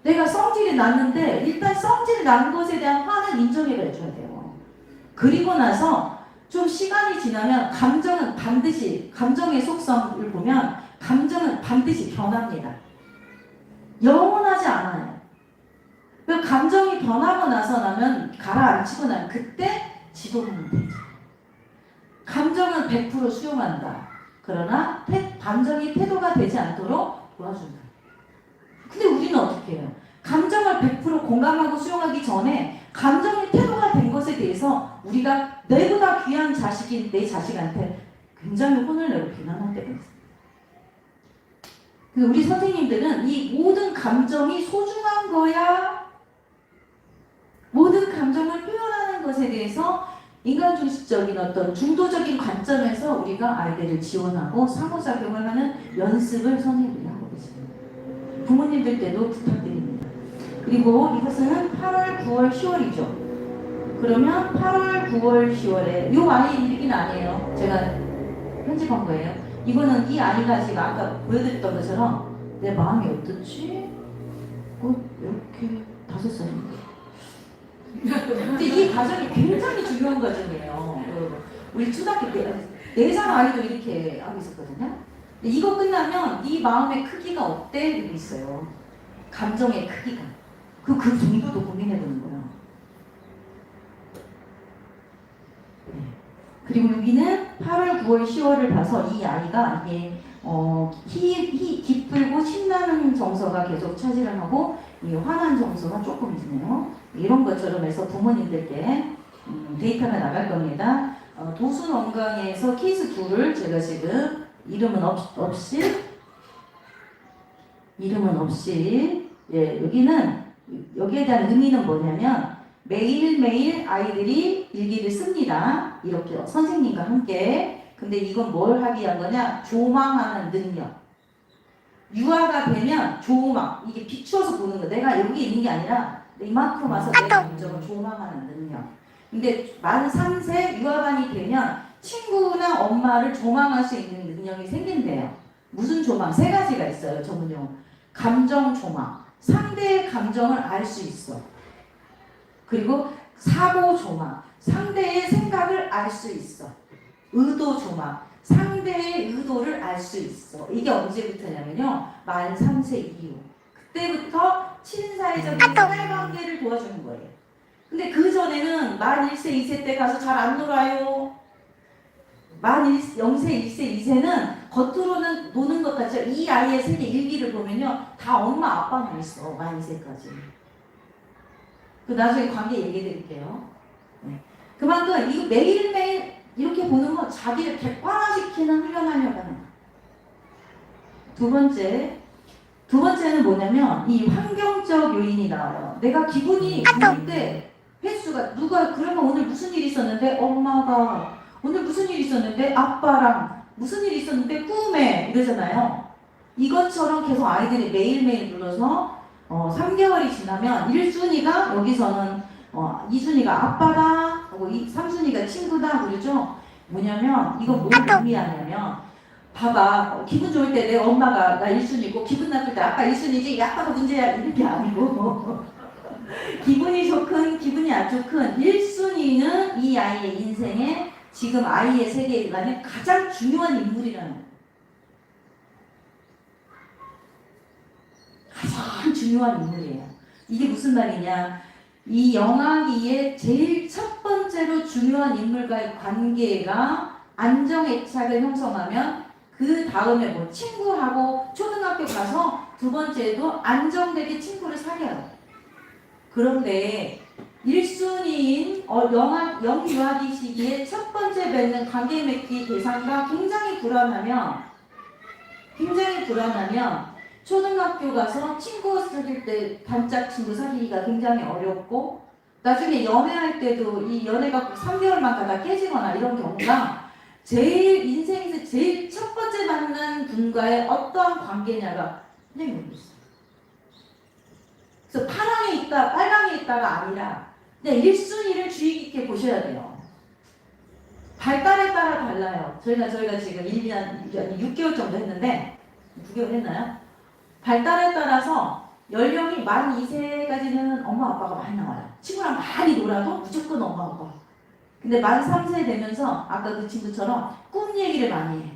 내가 성질이 났는데 일단 성질이 난 것에 대한 화는 인정해 줘야 돼요. 그리고 나서 좀 시간이 지나면 감정의 속성을 보면 감정은 반드시 변합니다. 영원하지 않아요. 그 감정이 변하고 나면 가라앉히고 나면 그때 지도하면 되죠. 감정은 100% 수용한다. 그러나 감정이 태도가 되지 않도록 도와준다. 근데 우리는 어떻게 해요? 감정을 100% 공감하고 수용하기 전에 감정이 태도가 된 것에 대해서 우리가 내보다 귀한 자식인 내 자식한테 굉장히 혼을 내고 비난할 때가 있어요. 우리 선생님들은 이 모든 감정이 소중한 거야. 모든 감정을 표현하는 것에 대해서 인간중심적인 어떤 중도적인 관점에서 우리가 아이들을 지원하고 상호작용을 하는 연습을 선생님들이 하고 계십니다. 부모님들께도 부탁드립니다. 그리고 이것은 8월, 9월, 10월이죠. 그러면 8월, 9월, 10월에 이 아이 얘기는 아니에요. 제가 편집한 거예요. 이거는 이 아이가 지금 아까 보여드렸던 것처럼 내 마음이 어떻지? 이렇게 5살인데. 근데 이 과정이 굉장히 중요한 과정이에요. 우리 초등학교 때 4살 아이도 이렇게 하고 있었거든요. 이거 끝나면 네 마음의 크기가 어때? 이렇게 있어요. 감정의 크기가. 그 정도도 고민해보는 거예요. 네. 그리고 여기는 8월, 9월, 10월을 봐서 이 아이가 이게 기쁘고 신나는 정서가 계속 차지를 하고 이 화난 정서가 조금 있네요. 이런 것처럼 해서 부모님들께 데이터가 나갈 겁니다. 도순원강에서 케이스 2를 제가 지금 이름은 없이 여기에 대한 의미는 뭐냐면 매일매일 아이들이 일기를 씁니다. 이렇게 선생님과 함께. 근데 이건 뭘 하기 위한 거냐? 조망하는 능력. 유아가 되면 조망. 이게 비추어서 보는 거. 내가 여기 있는 게 아니라 이만큼 와서 내 감정을 조망하는 능력. 근데 만 3세 유아반이 되면 친구나 엄마를 조망할 수 있는 능력이 생긴대요. 무슨 조망? 3가지가 있어요. 전문용어. 감정 조망. 상대의 감정을 알 수 있어. 그리고 사고 조망. 상대의 생각을 알 수 있어. 의도 조망. 상대의 의도를 알 수 있어. 이게 언제부터냐면요. 만 3세 이후. 그때부터 친사회적인 사회관계를 도와주는 거예요. 근데 그 전에는 만 1세, 2세 때 가서 잘 안 놀아요. 만 0세, 1세, 2세는 겉으로는 노는 것 같죠. 이 아이의 세계 일기를 보면요. 다 엄마, 아빠만 있어. 만 2세까지. 그 나중에 관계 얘기해 드릴게요. 네. 그만큼 이거 매일매일 이렇게 보는 건 자기를 객관화시키는 훈련하려고 하는 거예요. 두 번째는 뭐냐면 이 환경적 요인이 나와요. 내가 기분이 좋을 때 횟수가 그러면 오늘 무슨 일이 있었는데 엄마가 오늘 무슨 일이 있었는데 아빠랑 무슨 일이 있었는데 꿈에 이러잖아요. 이것처럼 계속 아이들이 매일매일 불러서 3개월이 지나면 1순위가 여기서는 2순위가 아빠다 하고 3순위가 친구다 그러죠. 뭐냐면 이거 뭘 의미하냐면 봐봐 기분 좋을 때 내 엄마가 나 1순위고 기분 나쁠 때 아빠 1순위지 아빠가 문제야 이렇게 아니고 기분이 좋건 기분이 안 좋건 1순위는 이 아이의 인생에 지금 아이의 세계에 가는 가장 중요한 인물이라는 거예요. 가장 중요한 인물이에요. 이게 무슨 말이냐? 이 영아기에 제일 첫 번째로 중요한 인물과의 관계가 안정애착을 형성하면 그 다음에 뭐 친구하고 초등학교 가서 두 번째도 안정되게 친구를 사귀어요. 그런데 1순위인 영유아기 시기에 첫 번째 맺는 관계 맺기 대상과 굉장히 불안하면 굉장히 불안하면 초등학교 가서 친구 사귈 때 단짝 친구 사귀기가 굉장히 어렵고 나중에 연애할 때도 이 연애가 3개월만 가다 깨지거나 이런 경우가 제일 인생에서 제일 첫 번째 만난 분과의 어떠한 관계냐가 그냥 여기 있어요. 그래서 파랑에 있다 빨강에 있다가 아니라 그냥 1순위를 주의 깊게 보셔야 돼요. 발달에 따라 달라요. 저희가 지금 1년 6개월 정도 했는데 9개월 했나요? 발달에 따라서 연령이 만 2세까지는 엄마 아빠가 많이 나와요. 친구랑 많이 놀아도 무조건 엄마 아빠. 근데 만 3세 되면서 아까 그 친구처럼 꿈 얘기를 많이 해.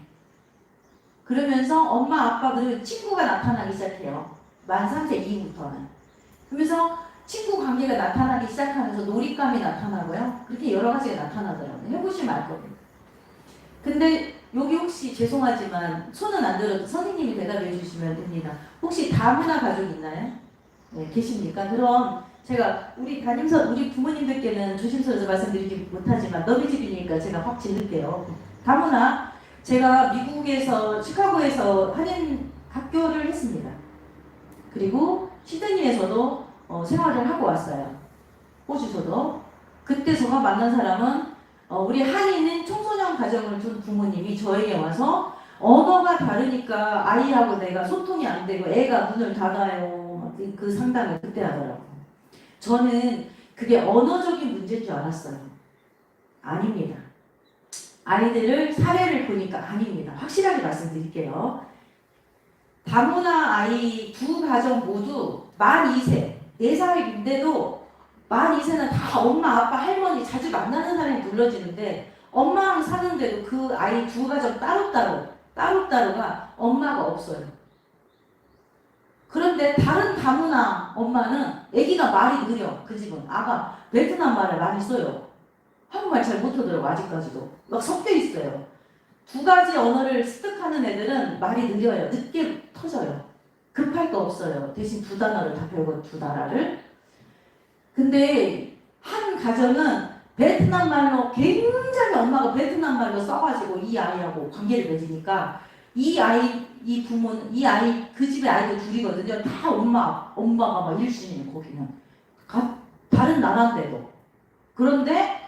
그러면서 엄마 아빠 그리고 친구가 나타나기 시작해요. 만 3세 이후부터는. 그러면서 친구 관계가 나타나기 시작하면서 놀잇감이 나타나고요. 그렇게 여러 가지가 나타나더라고요. 해보시면 알 겁니다. 근데 여기 혹시 죄송하지만 손은 안 들어도 선생님이 대답해 주시면 됩니다. 혹시 다문화 가족 있나요? 네, 계십니까? 그럼 제가 우리 부모님들께는 조심스러워서 말씀드리지 못하지만 너희 집이니까 제가 확 질를게요. 다문화 제가 미국에서 시카고에서 한인 학교를 했습니다. 그리고 시드니에서도 생활을 하고 왔어요. 호주에서도. 그때 제가 만난 사람은 우리 한인은 청소년 가정을 둔 부모님이 저에게 와서 언어가 다르니까 아이하고 내가 소통이 안 되고 애가 문을 닫아요. 그 상담을 그때 하더라고요. 저는 그게 언어적인 문제인 줄 알았어요. 아닙니다. 아이들을 사례를 보니까 아닙니다. 확실하게 말씀드릴게요. 다문화 아이 두 가정 모두 만 2세, 4살인데도 만 2세는 다 엄마, 아빠, 할머니 자주 만나는 사람이 불러지는데 엄마랑 사는데도 그 아이 두 가정 따로따로가 엄마가 없어요. 그런데 다른 다문화 엄마는 아기가 말이 느려. 그 집은 아가 베트남 말을 많이 써요. 한국말 잘 못하더라고 아직까지도. 막 섞여 있어요. 두 가지 언어를 습득하는 애들은 말이 느려요. 늦게 터져요. 급할 거 없어요. 대신 두 단어를 다 배우고 두 나라를. 근데 한 가정은 베트남 말로 굉장히 엄마가 베트남 말로 써가지고 이 아이하고 관계를 맺으니까 이 부모는 이 아이 그 집의 아이도 둘이거든요. 다 엄마가 막 1순위예요. 거기는 다른 나라인데도. 그런데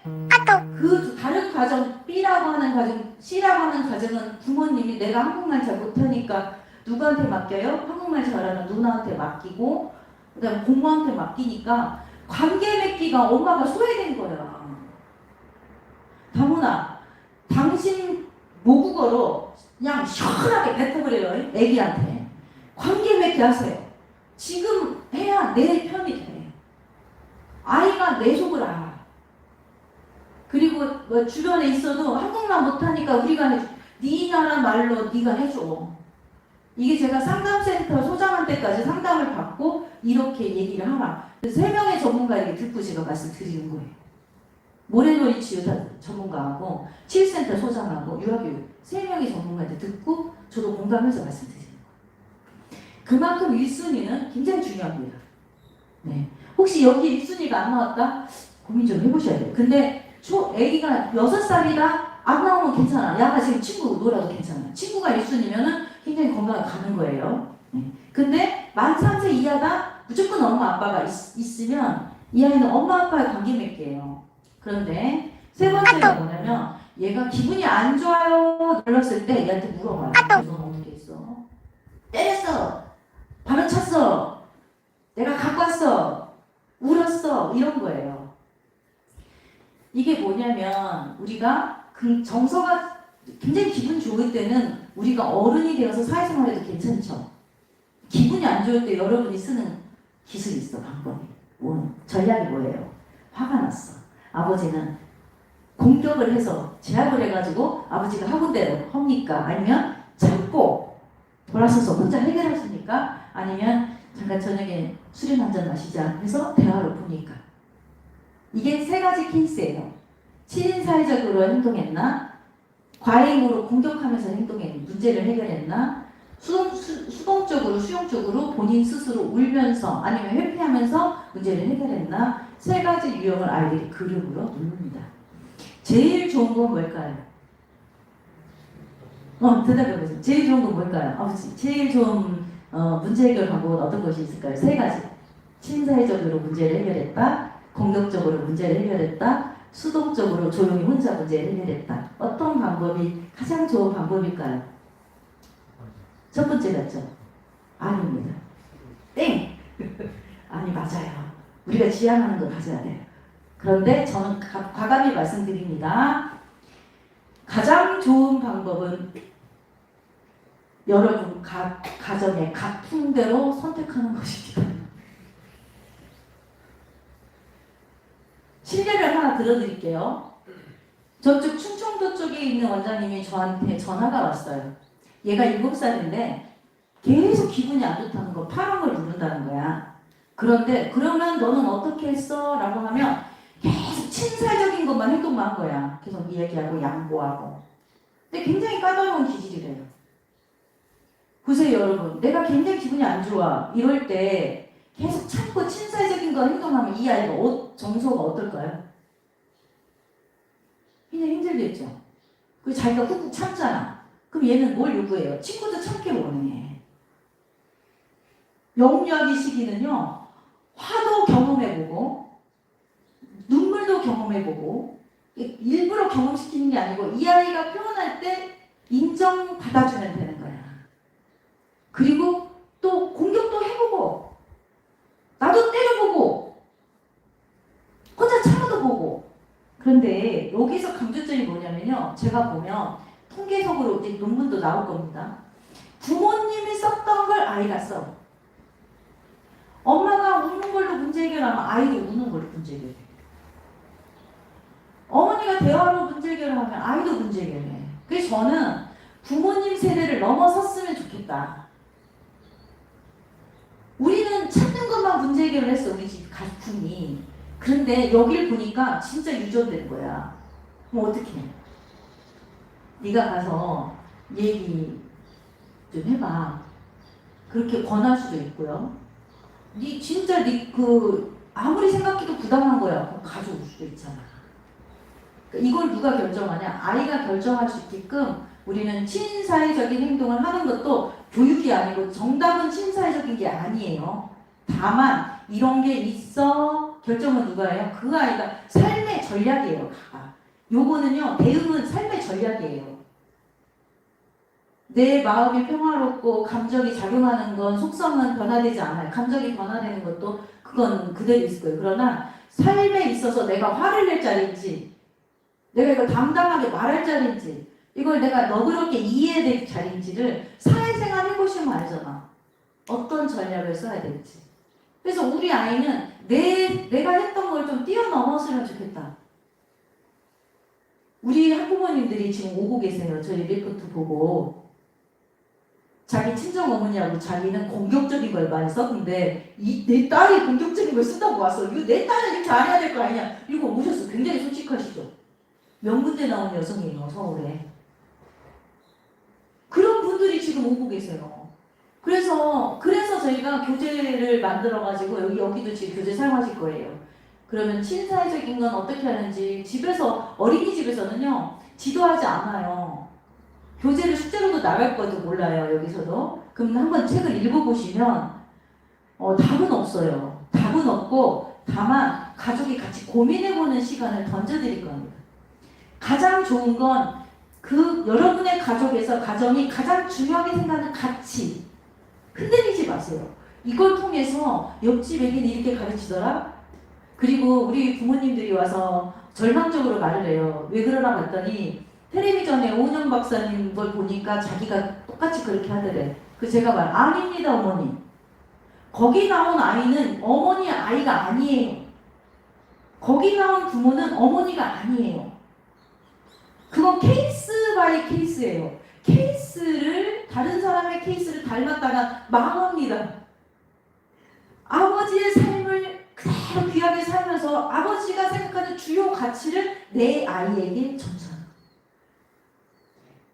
그 다른 가정 B라고 하는 가정 C라고 하는 가정은 부모님이 내가 한국말 잘 못하니까 누구한테 맡겨요? 한국말 잘하는 누나한테 맡기고 그다음에 고모한테 맡기니까 관계 맺기가 엄마가 소외된 거야. 다문화 당신 모국어로 그냥 시원하게 뱉어버려요. 애기한테 관계 맺기 하세요. 지금 해야 내 편이 돼. 아이가 내 속을 알아. 그리고 뭐 주변에 있어도 한국말 못하니까 우리가 해줘. 네 나라 말로 네가 해줘. 이게 제가 상담센터 소장한테까지 상담을 받고 이렇게 얘기를 하라. 그래서 3명의 전문가에게 듣고 제가 말씀드리는 거예요. 모래놀이 치유 전문가하고 치유센터 소장하고 유아교육 3명의 전문가한테 듣고 저도 공감해서 말씀드리는 거예요. 그만큼 1순위는 굉장히 중요합니다. 네. 혹시 여기 1순위가 안 나왔다? 고민 좀 해보셔야 돼요. 근데 애기가 6살이다? 안 나오면 괜찮아. 야가 지금 친구 놀아도 괜찮아. 친구가 1순위면은 굉장히 건강하게 가는 거예요. 네. 근데 만 3세 이하다? 무조건 엄마 아빠가 있으면 이 아이는 엄마 아빠의 관계 맺기예요. 그런데 세 번째가 뭐냐면 얘가 기분이 안 좋아요 놀랐을 때 얘한테 물어봐요. 넌 어떻게 했어? 때렸어. 발로 찼어. 내가 갖고 왔어. 울었어. 이런 거예요. 이게 뭐냐면 우리가 그 정서가 굉장히 기분 좋을 때는 우리가 어른이 되어서 사회생활해도 괜찮죠. 기분이 안 좋을 때 여러분이 쓰는 기술이 있어. 방법이. 전략이 뭐예요? 화가 났어. 아버지는 공격을 해서 제압을 해가지고 아버지가 하던 대로 합니까? 아니면 참고 돌아서서 혼자 해결하십니까? 아니면 잠깐 저녁에 술이나 한잔 마시자 해서 대화를 보니까 이게 3가지 케이스예요. 친인사회적으로 행동했나? 과잉으로 공격하면서 행동했나? 문제를 해결했나? 수동적으로 본인 스스로 울면서 아니면 회피하면서 문제를 해결했나? 3가지 유형을 아이들이 그룹으로 누릅니다. 제일 좋은 건 뭘까요? 대답해보세요. 제일 좋은 건 뭘까요? 아버지, 제일 좋은 문제 해결 방법은 어떤 것이 있을까요? 세 가지. 친사회적으로 문제를 해결했다. 공격적으로 문제를 해결했다. 수동적으로 조용히 혼자 문제를 해결했다. 어떤 방법이 가장 좋은 방법일까요? 첫 번째 같죠? 아닙니다. 땡! 아니, 맞아요. 우리가 지향하는 거 가져야 돼요. 그런데 저는 과감히 말씀드립니다. 가장 좋은 방법은 여러분 가정의 각 풍대로 선택하는 것입니다. 실례를 하나 들어드릴게요. 저쪽 충청도 쪽에 있는 원장님이 저한테 전화가 왔어요. 얘가 7살인데 계속 기분이 안 좋다는 거, 파랑을 누른다는 거야. 그런데 그러면 너는 어떻게 했어? 라고 하면 계속 친사적인 것만 행동만 한 거야. 계속 이야기하고 양보하고. 근데 굉장히 까다로운 기질이래요. 보세요 여러분. 내가 굉장히 기분이 안 좋아. 이럴 때 계속 참고 친사적인 거 행동하면 이 아이가 정서가 어떨까요? 굉장히 힘들겠죠. 그리고 자기가 꾹꾹 참잖아. 그럼 얘는 뭘 요구해요? 친구도 참게 원해. 영유아기 시기는요. 화도 경험해보고 눈물도 경험해보고 일부러 경험시키는 게 아니고 이 아이가 표현할 때 인정받아주면 되는 거야. 그리고 또 공격도 해보고 나도 때려보고 혼자 참아도 보고. 그런데 여기서 강조점이 뭐냐면요. 제가 보면 통계적으로 이제 논문도 나올 겁니다. 부모님이 썼던 걸 아이가 써. 엄마가 우는 걸로 문제 해결하면 아이도 우는 걸로 문제 해결해. 어머니가 대화로 문제 해결하면 아이도 문제 해결해. 그래서 저는 부모님 세대를 넘어섰으면 좋겠다. 우리는 찾는 것만 문제 해결을 했어. 우리 집 가족이. 그런데 여길 보니까 진짜 유전된 거야. 그럼 어떡해? 네가 가서 얘기 좀 해봐. 그렇게 권할 수도 있고요. 진짜 아무리 생각해도 부당한 거야. 그럼 가져올 수도 있잖아. 그러니까 이걸 누가 결정하냐? 아이가 결정할 수 있게끔 우리는 친사회적인 행동을 하는 것도 교육이 아니고 정답은 친사회적인 게 아니에요. 다만 이런 게 있어 결정은 누가 해요? 그 아이가 삶의 전략이에요. 요거는요. 대응은 삶의 전략이에요. 내 마음이 평화롭고 감정이 작용하는 건 속성은 변화되지 않아요. 감정이 변화되는 것도 그건 그대로 있을 거예요. 그러나 삶에 있어서 내가 화를 낼 자리인지 내가 이걸 당당하게 말할 자리인지 이걸 내가 너그럽게 이해해야 될 자리인지를 사회생활 해보시면 알잖아. 어떤 전략을 써야 될지. 그래서 우리 아이는 내가 했던 걸 좀 뛰어넘었으면 좋겠다. 우리 학부모님들이 지금 오고 계세요. 저희 리포트 보고. 자기 친정 어머니하고 자기는 공격적인 걸 많이 썼는데 내 딸이 공격적인 걸 쓰다고 왔어. 이거 내 딸은 이렇게 안 해야 될 거 아니냐. 이러고 오셨어. 굉장히 솔직하시죠. 명문대 나온 여성이에요. 서울에. 그런 분들이 지금 오고 계세요. 그래서 저희가 교재를 만들어가지고 여기도 지금 교재 사용하실 거예요. 그러면 친사회적인 건 어떻게 하는지 어린이집에서는요. 지도하지 않아요. 교재를 숙제로도 나갈 것도 몰라요. 여기서도. 그럼 한번 책을 읽어보시면 답은 없어요. 답은 없고 다만 가족이 같이 고민해보는 시간을 던져드릴 겁니다. 가장 좋은 건 여러분의 가정이 가장 중요하게 생각하는 가치 흔들리지 마세요. 이걸 통해서 옆집 애기는 이렇게 가르치더라. 그리고 우리 부모님들이 와서 절망적으로 말을 해요. 왜 그러나 봤더니 텔레비전에 오은영 박사님 걸 보니까 자기가 똑같이 그렇게 하더래. 제가 아닙니다 어머니. 거기 나온 아이는 어머니 아이가 아니에요. 거기 나온 부모는 어머니가 아니에요. 그건 케이스 바이 케이스예요. 다른 사람의 케이스를 닮았다가 망합니다. 아버지의 삶을 그대로 귀하게 살면서 아버지가 생각하는 주요 가치를 내 아이에게 전수하는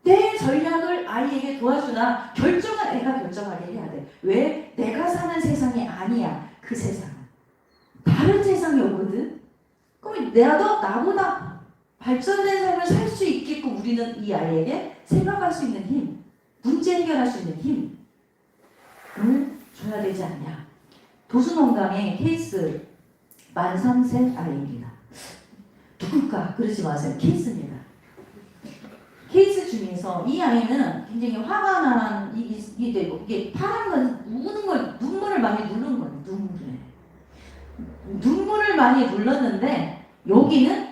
거예요. 내 전략을 아이에게 도와주나 결정은 애가 결정하게 해야 돼. 왜? 내가 사는 세상이 아니야. 그 세상은. 다른 세상이 오거든. 그럼 나보다 발전된 삶을 살 수 있게끔 우리는 이 아이에게 생각할 수 있는 힘, 문제 해결할 수 있는 힘을 줘야 되지 않냐. 도수농강의 케이스 만 3세 아이입니다. 누굴까? 그러지 마세요. 케이스입니다. 케이스 중에서 이 아이는 굉장히 화가 난 이게 파란 건 우는 걸 눈물을 많이 누른 거예요. 눈물을 많이 눌렀는데 여기는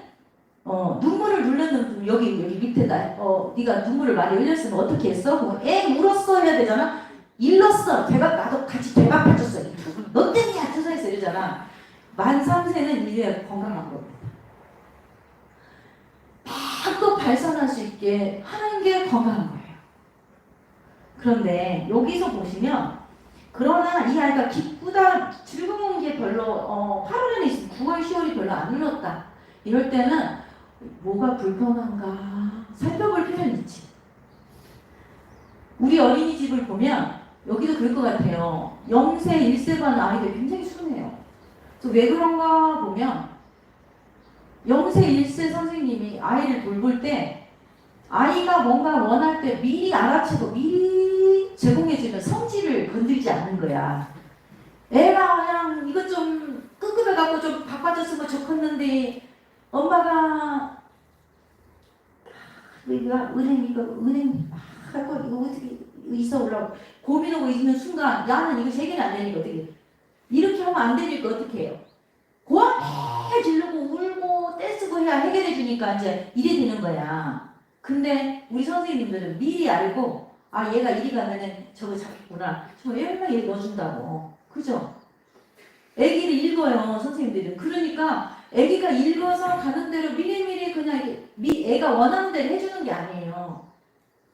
눈물을 눌렀는 여기 밑에다 네가 눈물을 많이 흘렸으면 어떻게 했어? 울었어 해야 되잖아. 일렀어. 나도 같이 대답해줬어. 너 때문이야. 투사했어 이러잖아. 만 3세는 이제 건강한 겁니다. 마음껏 발산할 수 있게 하는 게 건강한 거예요. 그런데 여기서 보시면 그러나 이 아이가 기쁘다 즐거운 게 별로 8월에는 있으면 9월 10월이 별로 안 눌렀다. 이럴 때는 뭐가 불편한가 살펴볼 필요는 있지. 우리 어린이집을 보면 여기도 그럴 것 같아요. 0세, 1세 반 아이들 굉장히 순해요. 그래서 왜 그런가 보면 0세, 1세 선생님이 아이를 돌볼 때 아이가 뭔가 원할 때 미리 알아채고 미리 제공해주면 성질을 건들지 않는 거야. 애가 그냥 이것 좀 끄급해갖고 좀 바빠졌으면 좋겠는데 엄마가 은행 하고 이거 어떻게 있어 올라고 고민하고 있는 순간 나는 이거 해결이 안 되니까 어떻게 이렇게 하면 안 되니까 어떻게 해요? 고함에 지르고 울고 떼쓰고 해야 해결해 주니까 이제 이래 되는 거야. 근데 우리 선생님들은 미리 알고 얘가 이리 가면은 저거 잡겠구나. 저 얼마나 얘 넣어준다고. 그죠? 애기를 읽어요 선생님들은. 그러니까 애기가 읽어서 가는 대로 미리미리 그냥 애가 원하는 대로 해주는 게 아니에요.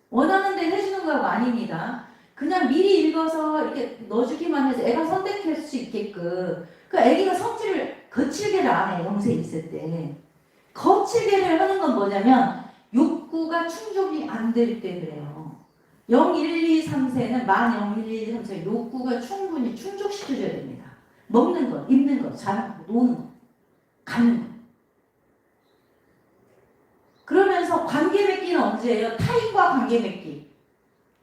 원하는 대로 해주는 거가 아닙니다. 그냥 미리 읽어서 이렇게 넣어주기만 해서 애가 선택할 수 있게끔. 그 애기가 성질을 거칠게를 안 해. 0세 1세 때. 거칠게를 하는 건 뭐냐면 욕구가 충족이 안 될 때 그래요. 0, 1, 2, 3세는 만 0, 1, 2, 3세 욕구가 충분히 충족시켜줘야 됩니다. 먹는 것, 입는 것, 자는 것, 노는 것, 가는 것. 그러면서 관계 맺기는 언제예요? 타인과 관계 맺기.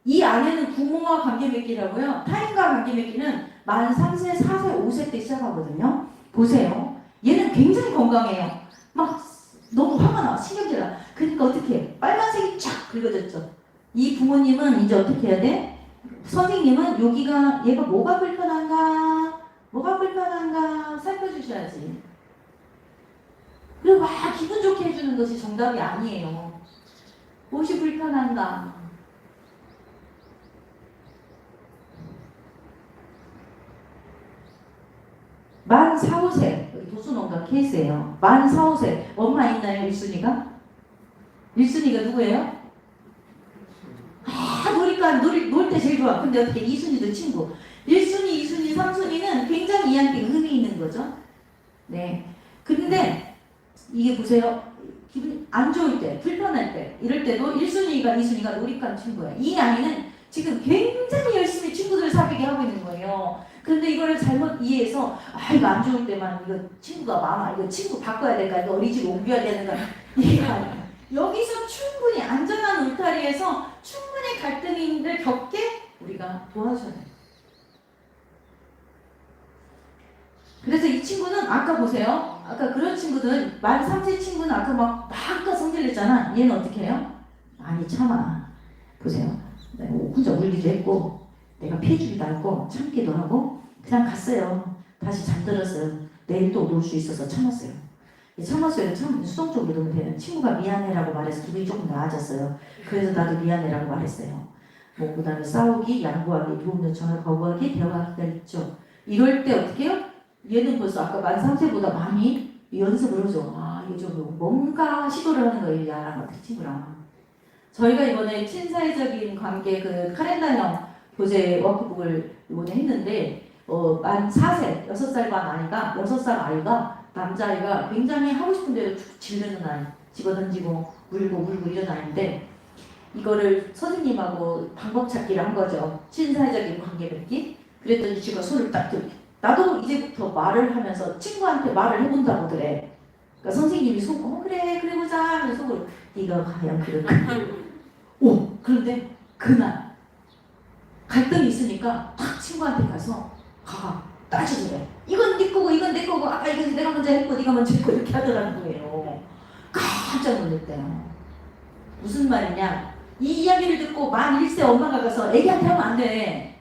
이 안에는 부모와 관계 맺기라고요. 타인과 관계 맺기는 만 3세, 4세, 5세 때 시작하거든요. 보세요. 얘는 굉장히 건강해요. 막 너무 화가 나. 신경질 나. 그러니까 어떻게 해? 빨간색이 쫙 긁어졌죠. 이 부모님은 이제 어떻게 해야 돼? 선생님은 여기가 얘가 뭐가 불편한가? 뭐가 불편한가? 살펴주셔야지. 그리고 막 기분 좋게 해주는 것이 정답이 아니에요. 무엇이 불편한가? 만 4, 5세 여기 도수농가 케이스예요. 만 4, 5세 엄마 있나요? 1순위가? 1순위가 누구예요? 놀이니까 놀 때 제일 좋아. 근데 어떻게 2순위도 친구. 1순위, 2순위, 3순위는 굉장히 이한테 의미 있는 거죠. 네. 근데 이게 보세요. 기분이 안 좋을 때, 불편할 때, 이럴 때도 1순위가 2순위가 놀이감 친구예요. 이 아이는 지금 굉장히 열심히 친구들을 사귀게 하고 있는 거예요. 근데 이거를 잘못 이해해서 이거 안 좋을 때만 이거 친구가 많아. 이거 친구 바꿔야 될까? 이거 어린이집 옮겨야 되는가? 이게 아니야. 여기서 충분히 안전한 울타리에서 충분히 갈등을 겪게 우리가 도와줘야 돼요. 그래서 이 친구는 아까 보세요. 아까 그런 친구들 만 3세 친구는 아까 마음껏 성질냈잖아. 얘는 어떻게 해요? 아니 참아. 보세요. 내가 혼자 울기도 했고 내가 피해주기도 하고 참기도 하고 그냥 갔어요. 다시 잠들었어요. 내일 또 놀 수 있어서 참았어요. 참았어요. 참 수동적으로 너무 돼요. 친구가 미안해라고 말해서 기분이 조금 나아졌어요. 그래서 나도 미안해라고 말했어요. 뭐 그다음에 싸우기, 양보하기, 도움 요청을 거부하기, 대화하기가 있죠. 이럴 때 어떻게 해요? 얘는 벌써 아까 만 3세보다 많이 연습을 하죠. 이게 좀 뭔가 시도를 하는 거예요. 야랑 같은 친구랑. 저희가 이번에 친사회적인 관계 그 카렌다형 교재 워크북을 이번에 했는데 만 4세, 6살 반 아이가 6살 아이가 남자아이가 굉장히 하고 싶은 대로 툭 지르는 아이, 집어던지고 물고 이런 아이인데 이거를 선생님하고 방법 찾기를 한 거죠. 친사회적인 관계 맺기. 그랬더니 지가 손을 딱 들고 나도 이제부터 말을 하면서 친구한테 말을 해본다고 그래. 그러니까 선생님이 그래 보자. 그래서 속으로 네가 과연 그럴까? 오, 그런데 그날 갈등이 있으니까 탁 친구한테 가서 따지래. 이건 네 거고 이건 내 거고 아까 이거 내가 먼저 했고 네가 먼저 했고 이렇게 하더라는 거예요. 깜짝 놀랐대요. 무슨 말이냐? 이 이야기를 듣고 만 1세 엄마가 가서 애기한테 하면 안 돼.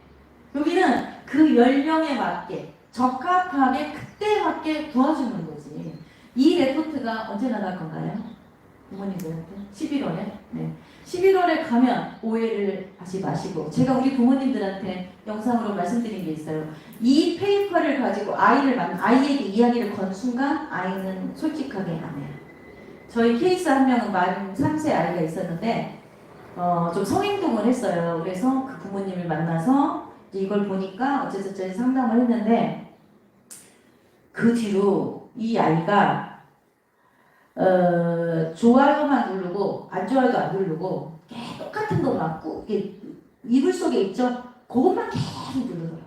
여기는 그 연령에 맞게 적합하게 그때에 맞게 도와주는 거지. 이 레포트가 언제 나갈 건가요? 부모님들한테 11월에. 네. 11월에 가면 오해를 하지 마시고 제가 우리 부모님들한테 영상으로 말씀드린 게 있어요. 이 페이퍼를 가지고 아이에게 이야기를 건 순간 아이는 솔직하게 안 해요. 저희 케이스 한 명은 만 3세 아이가 있었는데 좀 성행동을 했어요. 그래서 그 부모님을 만나서 이걸 보니까 어쩌저쩌 상담을 했는데 그 뒤로 이 아이가 좋아요만 누르고 안 좋아요도 안 누르고 똑같은 것만 이게 이불 속에 있죠? 그것만 계속 누르더라고요.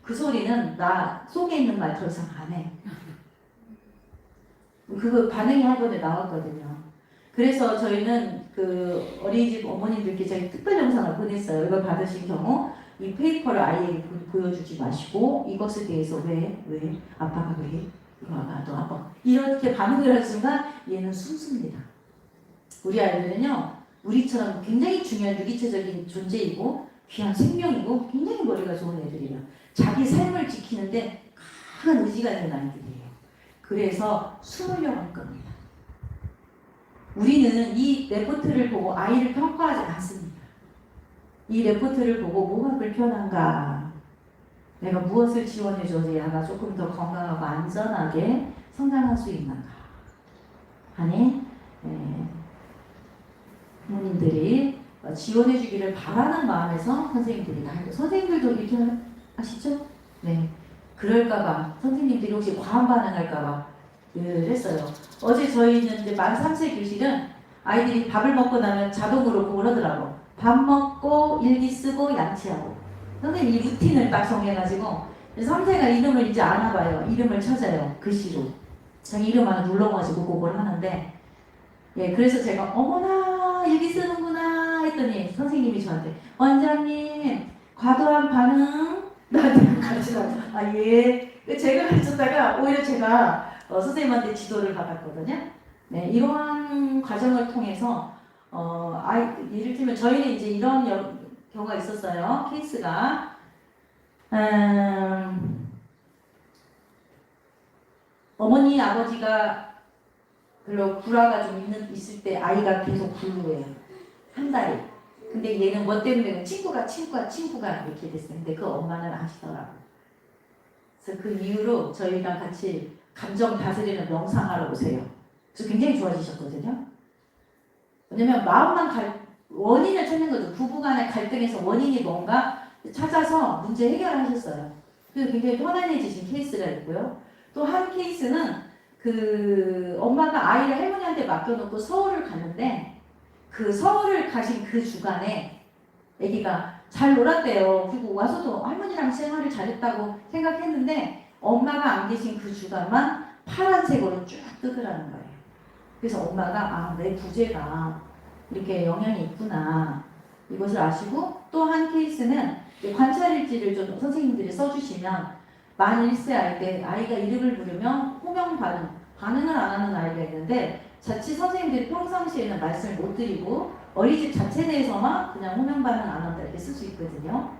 그 소리는 나 속에 있는 말 더 이상 안 해. 그거 반응이 한 번에 나왔거든요. 그래서 저희는 그 어린이집 어머님들께 저희 특별 영상을 보냈어요. 이걸 받으신 경우 이 페이퍼를 아이에게 보여주지 마시고 이것에 대해서 왜 아빠가 왜 이거 너 아빠 이렇게 반응을 할 순간 얘는 숨습니다. 우리 아이들은요 우리처럼 굉장히 중요한 유기체적인 존재이고 귀한 생명이고 굉장히 머리가 좋은 애들이에요. 자기 삶을 지키는데 강한 의지가 있는 아이들이에요. 그래서 숨으려고 할 겁니다. 우리는 이 레포트를 보고 아이를 평가하지 않습니다. 이 레포트를 보고 뭐가 불편한가, 내가 무엇을 지원해줘야 조금 더 건강하고 안전하게 성장할 수 있는가 하니 부모님들이 지원해주기를 바라는 마음에서 선생님들이 다 해요. 선생님들도 이렇게 하시죠? 네. 그럴까봐 선생님들이 혹시 과한 반응할까봐 늘 했어요. 어제 저희는 이제 만 3세 교실은 아이들이 밥을 먹고 나면 자동으로 그걸 하더라고. 밥 먹고 일기 쓰고 양치하고. 선생님 이 루틴을 딱 정해가지고 3세가 이름을 이제 아나 봐요. 이름을 찾아요. 글씨로. 자기 이름 하나 눌러가지고 그걸 하는데 예, 그래서 제가 어머나 일기 쓰는구나 했더니 선생님이 저한테 원장님 과도한 반응 나한테 가르치라고. 아 예. 제가 가르쳤다가 오히려 제가 선생님한테 지도를 받았거든요. 네, 이러한 과정을 통해서 예를 들면 저희는 이제 이런 경우가 있었어요. 케이스가 어머니 아버지가 별로 불화가 좀 있을 때 아이가 계속 불루해요. 한 달에. 근데 얘는 뭐 때문에 친구가 이렇게 됐어요. 근데 그 엄마는 아시더라고요. 그래서 그 이후로 저희랑 같이 감정 다스리는 명상하러 오세요. 그래서 굉장히 좋아지셨거든요. 왜냐면 원인을 찾는 거죠. 부부간의 갈등에서 원인이 뭔가 찾아서 문제 해결을 하셨어요. 그래서 굉장히 편안해지신 케이스가 있고요. 또 한 케이스는 그 엄마가 아이를 할머니한테 맡겨놓고 서울을 갔는데 그 서울을 가신 그 주간에 아기가 잘 놀았대요. 그리고 와서도 할머니랑 생활을 잘했다고 생각했는데 엄마가 안 계신 그 주간만 파란색으로 쭉 뜨더라는 거예요. 그래서 엄마가 내 부재가 이렇게 영향이 있구나 이것을 아시고 또 한 케이스는 관찰일지를 좀 선생님들이 써주시면 만 1세 아이 때 아이가 이름을 부르면 호명 반응을 안 하는 아이가 있는데 자칫 선생님들이 평상시에는 말씀을 못 드리고 어린이집 자체 내에서만 그냥 호명 반응 안 한다 이렇게 쓸 수 있거든요.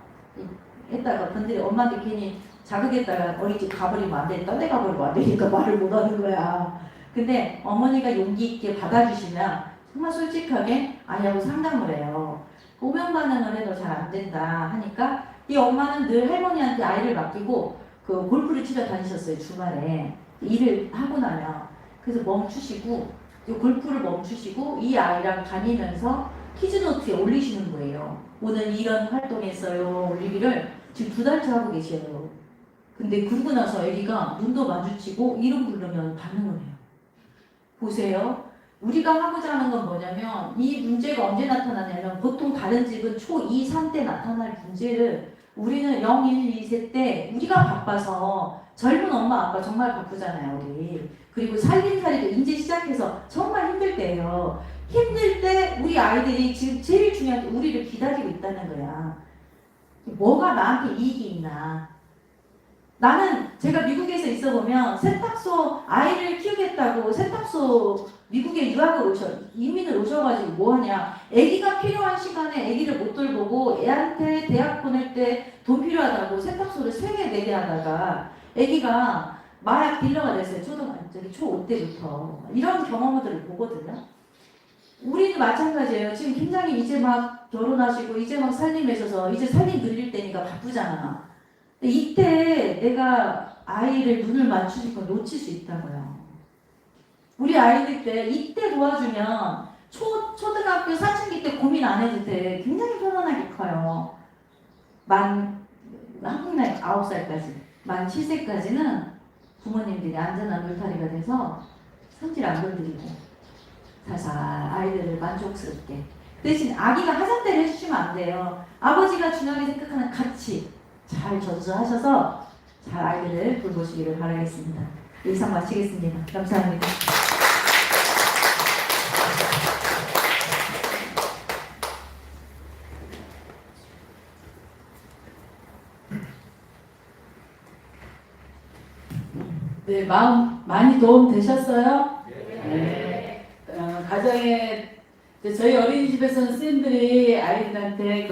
했다가 분들이 엄마한테 괜히 자극했다가 어린이집 가버리면 안 돼, 딴 데 가버리면 안 되니까 말을 못 하는 거야. 근데 어머니가 용기 있게 받아주시면 정말 솔직하게 아이하고 상담을 해요. 호명 반응을 해도 잘 안 된다 하니까 이 엄마는 늘 할머니한테 아이를 맡기고 그 골프를 치러 다니셨어요. 주말에 일을 하고 나면. 그래서 멈추시고 골프를 멈추시고 이 아이랑 다니면서 키즈노트에 올리시는 거예요. 오늘 이런 활동했어요. 올리기를 지금 2달째 하고 계셔요. 근데 그러고 나서 애기가 눈도 마주치고 이름 부르면 반응을 해요. 보세요. 우리가 하고자 하는 건 뭐냐면 이 문제가 언제 나타나냐면 보통 다른 집은 초2, 3때 나타날 문제를 우리는 0, 1, 2세 때 우리가 바빠서 젊은 엄마 아빠 정말 바쁘잖아요. 우리. 그리고 살림살이도 이제 시작해서 정말 힘들 때예요. 힘들 때 우리 아이들이 지금 제일 중요한 게 우리를 기다리고 있다는 거야. 뭐가 나한테 이익이 있나. 나는 제가 미국에서 있어 보면 세탁소 아이를 키우겠다고 세탁소 미국에 유학을 이민을 오셔가지고 뭐하냐. 아기가 필요한 시간에 아기를 못 돌보고 애한테 대학 보낼 때 돈 필요하다고 세탁소를 3개, 4개 하다가 아기가 마약 딜러가 됐어요. 초5 때부터. 이런 경험들을 보거든요. 우리도 마찬가지예요. 지금 굉장히 이제 막 결혼하시고 이제 막 살림하셔서 이제 살림 늘릴 때니까 바쁘잖아. 근데 이때 내가 아이를 눈을 맞추니까 놓칠 수 있다고요. 우리 아이들 때 이때 도와주면 초등학교 사춘기 때 고민 안 해도 돼. 굉장히 편안하게 커요. 한국 나이 9살까지. 만 7세까지는 부모님들이 안전한 울타리가 돼서 성질 안 건드리고 살살 아이들을 만족스럽게. 대신 아기가 하장대를 해주시면 안 돼요. 아버지가 중요하게 생각하는 가치 잘 전수하셔서 잘 아이들을 돌보시기를 바라겠습니다. 이상 마치겠습니다. 감사합니다. 네, 마음 많이 도움 되셨어요? 가정에 저희 어린이집에서는 선생님들이 아이들한테